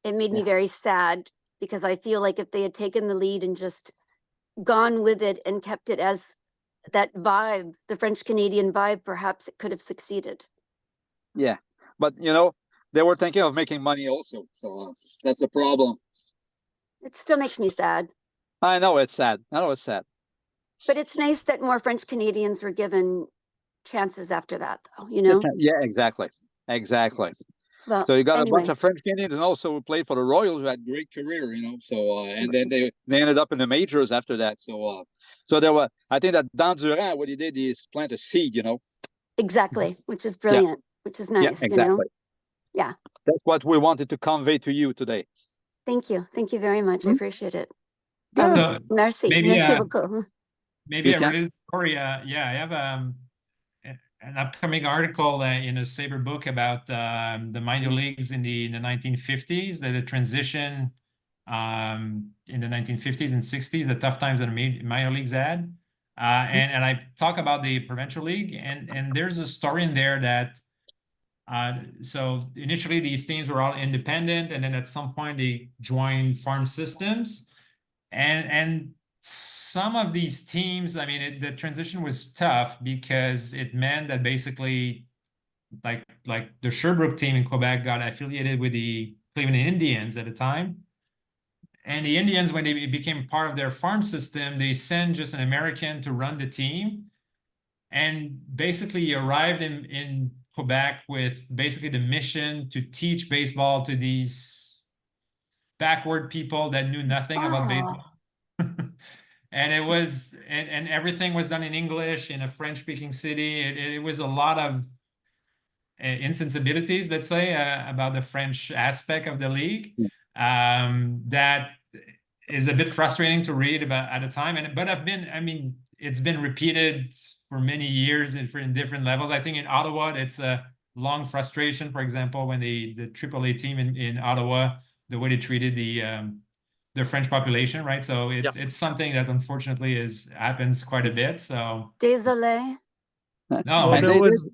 It made me very sad because I feel like if they had taken the lead and just gone with it and kept it as that vibe, the French Canadian vibe, perhaps it could have succeeded. Yeah, but you know, they were thinking of making money also, so that's the problem. It still makes me sad. I know it's sad. But it's nice that more French Canadians were given chances after that, though, you know? Yeah, exactly. Well, so you got a bunch of French Canadians and also who played for the Royals who had great career, you know. So and then they ended up in the majors after that. So there were, I think that Dan Durant, what he did is plant a seed, you know. Exactly, which is brilliant, which is nice, exactly. you know. Yeah. That's what we wanted to convey to you today. Thank you very much. I appreciate it. Merci. Merci beaucoup. Maybe a related story. I have an upcoming article in a Sabre book about the minor leagues in the 1950s, the transition in the 1950s and 60s, the tough times that the minor leagues had. And I talk about the provincial league, and there's a story in there that so initially these teams were all independent, and then at some point they joined farm systems, and some of these teams, I mean, the transition was tough because it meant that basically, like the Sherbrooke team in Quebec got affiliated with the Cleveland Indians at the time. And the Indians, when they became part of their farm system, they sent just an American to run the team. And basically he arrived in Quebec with basically the mission to teach baseball to these backward people that knew nothing about baseball. And it was, and everything was done in English in a French-speaking city. It was a lot of insensibilities, let's say, about the French aspect of the league. That is a bit frustrating to read about at the time. But it's been repeated for many years in different levels. I think in Ottawa, it's a long frustration. For example, when the AAA team in Ottawa, the way they treated the French population, right? So it's something that unfortunately happens quite a bit. So désolé. No, well, there was,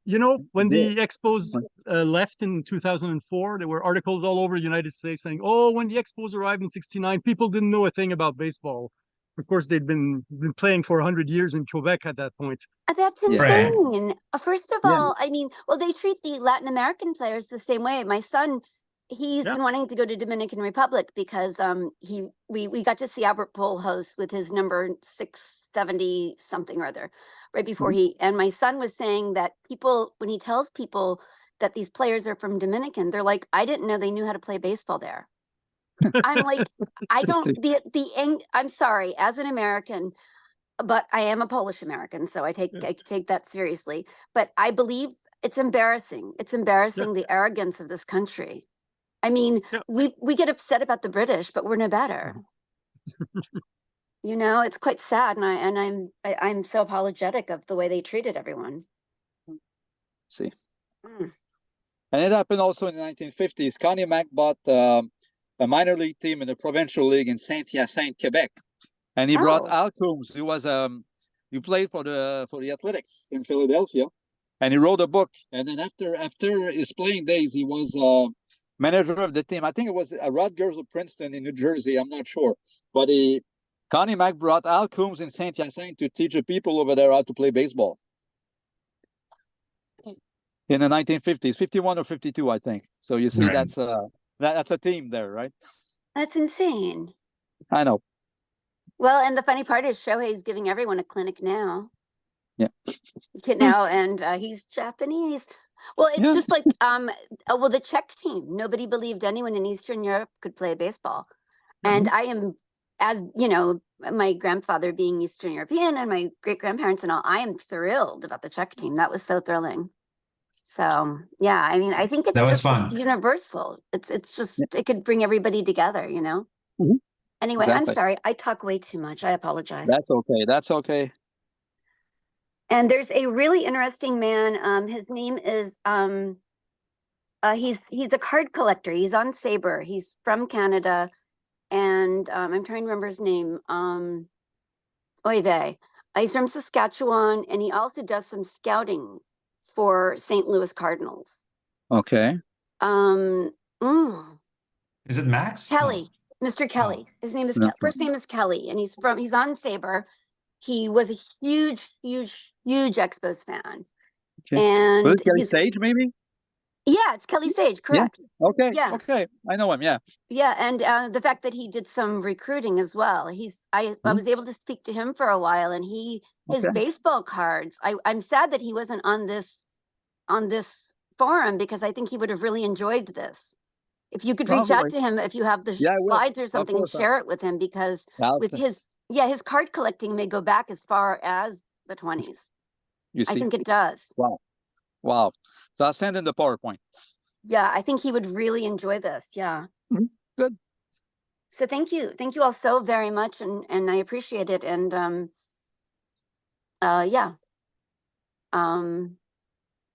you know, when the Expos left in 2004, there were articles all over the United States saying, "Oh, when the Expos arrived in '69, people didn't know a thing about baseball." Of course, they'd been playing for 100 years in Quebec at that point. That's insane. First of all, I mean, well, they treat the Latin American players the same way. My son, he's been wanting to go to Dominican Republic because we got to see Albert Pujols with his number 670 something or other right before and my son was saying that people, when he tells people that these players are from Dominican, they're like, I didn't know they knew how to play baseball there. I'm like, I don't, I'm sorry, as an American, but I am a Polish American, so I take that seriously. But I believe it's embarrassing. It's embarrassing the arrogance of this country. I mean, Yeah. we get upset about the British, but we're no better. You know, it's quite sad, and I'm so apologetic of the way they treated everyone. See. Mm. And it happened also in the 1950s. Connie Mack bought a minor league team in the provincial league in Saint-Hyacinthe, Quebec. And he brought Oh. Al Coombs, who was he played for the Athletics in Philadelphia. And he wrote a book. And then after his playing days, he was manager of the team. I think it was Rutgers or Princeton in New Jersey. I'm not sure. But Connie Mack brought Al Coombs in Saint-Hyacinthe to teach the people over there how to play baseball. In the 1950s, 51 or 52, I think. So you see, Right. that's a team there, right? That's insane. I know. Well, and the funny part is Shohei's giving everyone a clinic now. Yeah. Now, and he's Japanese. Well, it's Yeah. just like well, the Czech team. Nobody believed anyone in Eastern Europe could play baseball, and I am, as you know, my grandfather being Eastern European and my great grandparents and all. I am thrilled about the Czech team. That was so thrilling. So yeah, I mean, I think it's That was just fun. it's universal. It's just it could bring everybody together, you know. Mhm. Anyway, Exactly. I'm sorry. I talk way too much. I apologize. That's okay. That's okay. And there's a really interesting man. His name is he's a card collector. He's on Sabre. He's from Canada, and I'm trying to remember his name. Oy vey. He's from Saskatchewan, and he also does some scouting for St. Louis Cardinals. Okay. Mm, Is it Max? Kelly, No. Mr. Kelly. His name is Okay. first name is Kelly, and he's on Sabre. He was a huge Expos fan. Okay. And Was it Kelly he's, Sage, maybe? yeah, it's Kelly Sage, correct. Okay. Yeah. Okay. I know him. Yeah. Yeah, and the fact that he did some recruiting as well. I was able to speak to him for a while, and his Okay. baseball cards. I'm sad that he wasn't on this forum, because I think he would have really enjoyed this. If you could reach out Probably. to him, if you have the Yeah, I will. slides or something, and course, share it with him, because I'll- with his card collecting may go back as far as the 20s. you I see. think it does. Wow. So I'll send in the PowerPoint. Yeah, I think he would really enjoy this. Yeah. Mhm. Good. So thank you all so very much, and I appreciate it. And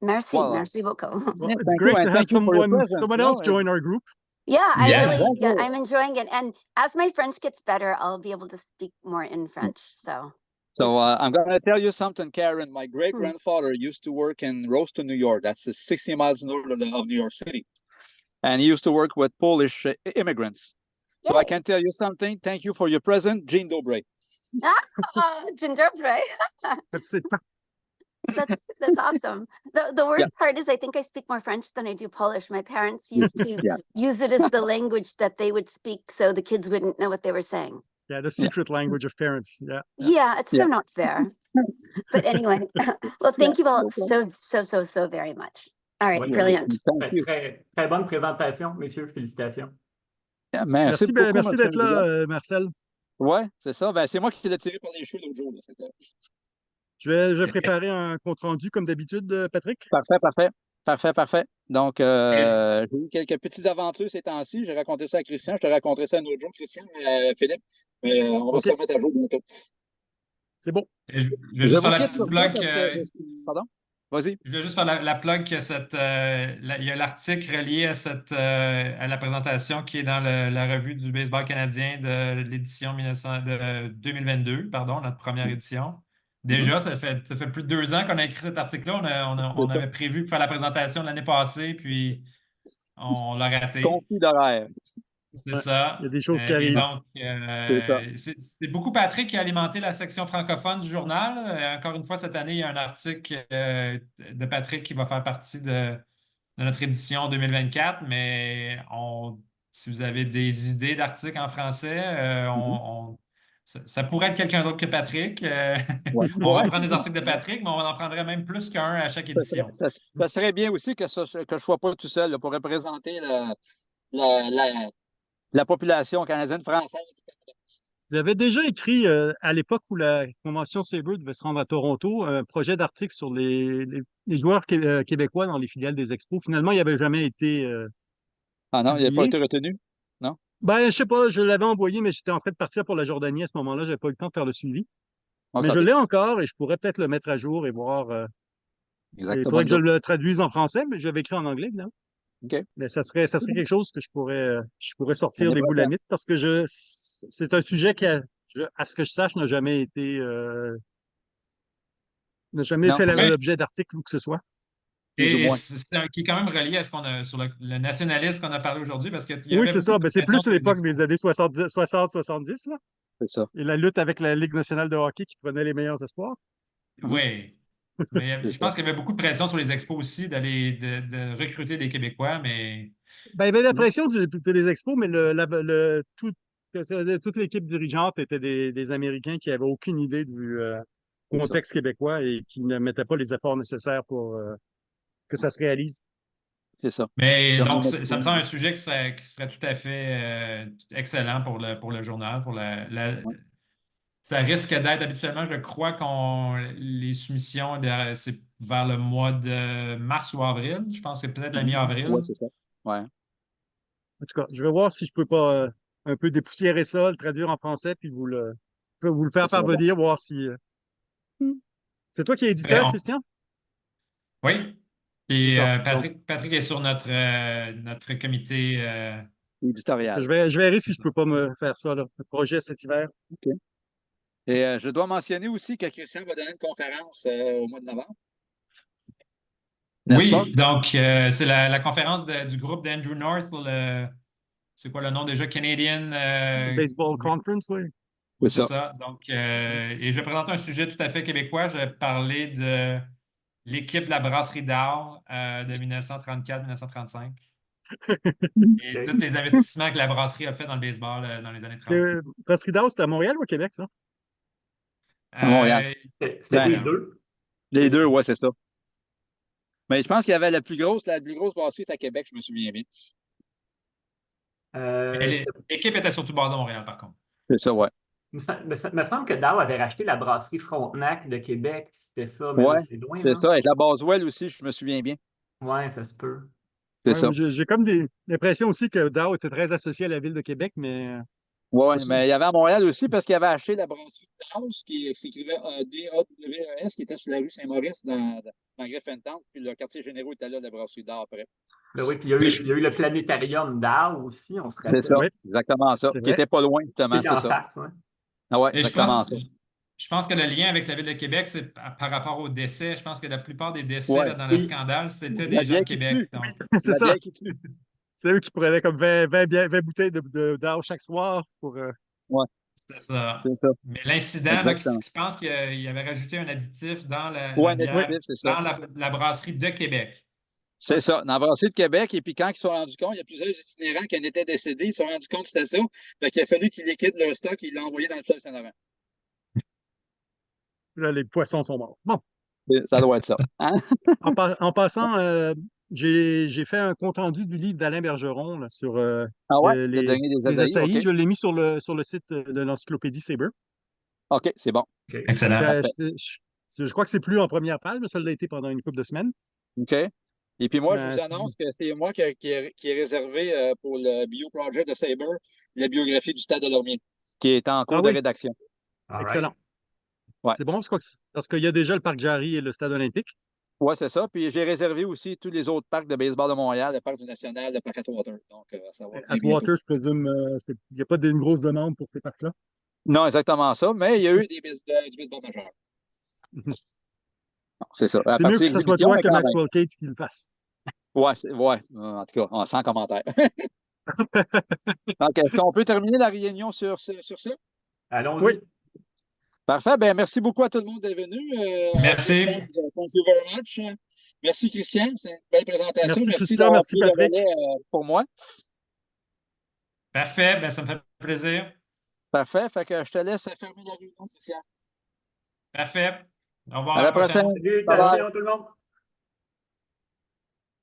merci, Well, merci beaucoup. Well, Yeah, it's thank you, great and to have thank you for your someone presence. else No, join it's- our group. Yeah, Yeah. I'm enjoying it. And as my French gets better, I'll be able to speak more in French. So So it's- I'm going to tell you something, Karen. My great-grandfather used to work in Roaston, New York. That's 60 miles north of New York City. And he used to work with Polish immigrants. So I Yay. can tell you something. Thank you for your present, Jean Dobray. gingerbread. That's it. That's awesome. The worst part is I think I speak more French than I do Polish. My parents used to Yeah. use it as the language that they would speak, so the kids wouldn't know what they were saying. Yeah, the secret language of parents. Yeah. Yeah, it's Yeah. so not fair. But anyway, well, thank you all no so very much. All right, Oui. brilliant. Thank you. Très bonne présentation, messieurs. Félicitations. Yeah, merci Merci, beaucoup, merci Marcel d'être là, Vidal. Marcel. Ouais, c'est ça. Ben, c'est moi qui l'ai tiré par les cheveux l'autre jour. Là. Fait que- Je vais préparer un compte rendu comme d'habitude, Patrick. Parfait. Donc, j'ai eu quelques petites aventures ces temps-ci. J'ai raconté ça à Christian. Je te raconterai ça un autre jour, Christian, Philippe. Mais on va Ok. se remettre à jour bientôt. C'est bon. Je vais juste faire la vous quitte petite sur ça plug. parce que- Pardon? Vas-y. Je voulais juste faire la plug que il y a l'article relié à la présentation qui est dans la revue du baseball canadien de l'édition 2022, pardon, notre première édition. Déjà, ça fait plus de 2 ans qu'on a écrit cet article-là. On avait prévu de faire la présentation l'année passée, puis on l'a raté. Conflit d'horaire. C'est Ouais, ça. il y a des choses qui Et arrivent. donc, C'est ça. c'est beaucoup Patrick qui a alimenté la section francophone du journal. Encore une fois, cette année, il y a un article de Patrick qui va faire partie de notre édition 2024. Mais si vous avez des idées d'articles en français, ça pourrait être quelqu'un d'autre que Patrick. Ouais. On va Ouais. prendre des articles de Patrick, mais on en prendrait même plus qu'un à chaque édition. Ça serait bien aussi que je ne sois pas tout seul là, pour représenter la population canadienne française. J'avais déjà écrit à l'époque où la convention Sabre devait se rendre à Toronto, un projet d'article sur les joueurs québécois dans les filiales des expos. Finalement, il n'avait jamais été Ah non, il n'a pas publié. été retenu? Non? Ben, je sais pas, je l'avais envoyé, mais j'étais en train de partir pour la Jordanie à ce moment-là. J'avais pas eu le temps de faire le suivi. Mais OK. je l'ai encore et je pourrais peut-être le mettre à jour et voir. Il Exactement. faudrait que je le traduise en français, mais j'avais écrit en anglais, là. OK. Mais ça serait quelque chose que je pourrais sortir On est des pas boulamites parce que c'est un sujet qui, à ce que je sache, n'a jamais Non, fait Oui. l'objet d'articles ou que ce soit. plus ou Et moins. qui est quand même relié à ce qu'on a sur le nationalisme qu'on a parlé aujourd'hui, parce qu'il y Oui, avait c'est beaucoup ça. de Ben, c'est pression plus à sur les l'époque des expos. années 70, là. C'est ça. Et la lutte avec la Ligue nationale de hockey qui prenait les meilleurs espoirs. Oui. Mais C'est je ça. pense qu'il y avait beaucoup de pression sur les expos aussi de recruter des Québécois, mais Ben, il y avait la pression des expos, mais toute l'équipe dirigeante était des Américains qui n'avaient aucune idée du C'est ça. contexte québécois et qui ne mettaient pas les efforts nécessaires pour que ça se réalise. C'est ça. Mais Comme donc, on a ça me dit. semble un sujet qui serait tout à fait excellent pour le journal. Ouais. Ça risque d'être habituellement, je crois, les soumissions, c'est vers le mois de mars ou avril. Je pense que peut-être la mi-avril. Ouais, c'est ça. Ouais. En tout cas, je vais voir si je peux pas un peu dépoussiérer ça, le traduire en français, puis vous le faire Ça serait bon. parvenir, voir si. C'est toi qui es Ben, éditeur, Christian? oui. C'est Puis ça. Patrick est sur notre comité. Éditorial. Je verrai si je peux pas me faire ça, là, le projet cet hiver. OK. Et je dois mentionner aussi que Christian va donner une conférence au mois de novembre. N'est-ce pas? Oui, donc c'est la conférence du groupe d'Andrew North, c'est quoi le nom déjà? Canadian. Baseball Conference, oui. Oui, C'est c'est ça. ça. Donc, et je vais présenter un sujet tout à fait québécois. Je vais parler de l'équipe de la brasserie d'art de 1934-1935 et tous les investissements que la brasserie a fait dans le baseball dans les années 30. Brasserie d'Or, c'était à Montréal ou à Québec, ça? À Montréal. C'était Ben, les deux. les deux, ouais, c'est ça. Mais je pense qu'il y avait la plus grosse brasserie était à Québec, je me souviens bien. L'équipe était surtout basée à Montréal, par contre. C'est ça, ouais. Me semble que Dow avait racheté la brasserie Frontenac de Québec. C'était ça, mais là, Ouais, c'est loin, c'est là. ça. Avec la Boswell aussi, je me souviens bien. Ouais, ça se peut. C'est Ouais, ça. j'ai comme l'impression aussi que Dow était très associé à la ville de Québec, mais Ouais, c'est mais il y avait à Montréal aussi parce qu'il avait acheté la brasserie Daws qui s'écrivait D-A-W-E-S, qui était sur la rue Saint-Maurice dans Griffintown. Puis le quartier généraux était là, la brasserie d'art après. Ben oui, puis il y a eu le planétarium Dow aussi, on se C'est rappelle. ça, Oui, exactement ça. c'est Qui vrai. était pas loin, justement, C'était c'est en ça. face, ouais. Ah ouais, Et exactement ça. je pense que le lien avec la ville de Québec, c'est par rapport aux décès. Je pense que la plupart des décès Ouais. là, dans le Oui. scandale, c'était La des gens bière de qui Québec. tue. Donc, C'est La ça. bière qui tue. C'est eux qui prenaient comme 20 bouteilles d'or chaque soir pour. Ouais, c'est ça. c'est ça. Mais l'incident, là, Exactement. je pense qu'il avait rajouté un additif dans Ouais, la un Oui, bière, additif, c'est ça. dans la brasserie de Québec. C'est ça, dans la brasserie de Québec. Et puis quand ils se sont rendus compte, il y a plusieurs itinérants qui en étaient décédés. Ils se sont rendus compte que c'était ça. Fait qu'il a fallu qu'ils liquident leur stock et ils l'ont envoyé dans le fleuve Saint-Laurent. là, les poissons sont morts. Bon, Ça doit être ça. Hein? en passant, j'ai fait un compte-rendu du livre d'Alain Bergeron là, sur Ah ouais, le dernier des les Adaïs, OK. assaillis. Je l'ai mis sur le site de l'encyclopédie Sabre. OK, c'est bon. OK. Excellent. Parfait. Je crois que c'est plus en première page, mais ça l'a été pendant une couple de semaines. OK. Et puis moi, je Mais vous annonce que c'est moi qui ai réservé pour le Bio Project de Sabre la biographie du Stade de Lormier, qui est en cours de oui, rédaction. All right. excellent. Ouais. C'est bon, je crois que parce qu'il y a déjà le parc Jarry et le stade olympique. Oui, c'est ça. Puis j'ai réservé aussi tous les autres parcs de baseball de Montréal, le parc du National, le parc Atwater. Donc, ça va très bientôt. Atwater, je présume, il n'y a pas d'une grosse demande pour ces parcs-là. Non, exactement ça, mais il y a eu du baseball majeur. Non, c'est ça. À C'est mieux partir que ce soit d'exhibition, toi mais que quand même. Maxwell Cage qui le fasse. Ouais, en tout cas, sans commentaire. Donc, est-ce qu'on peut terminer la réunion sur ça? Allons-y. Oui. Parfait. Ben, merci beaucoup à tout le monde d'être venu. Merci. Thank you very much. Merci, Christian. C'est une belle présentation. Merci, Christian. d'avoir Merci, pris le Patrick. relais, pour moi. Parfait. Ben, ça me fait plaisir. Parfait. Fait que je te laisse fermer la réunion, Christian. Parfait. Au revoir À à la la prochaine. prochaine. Salutations Bye bye. tout le monde.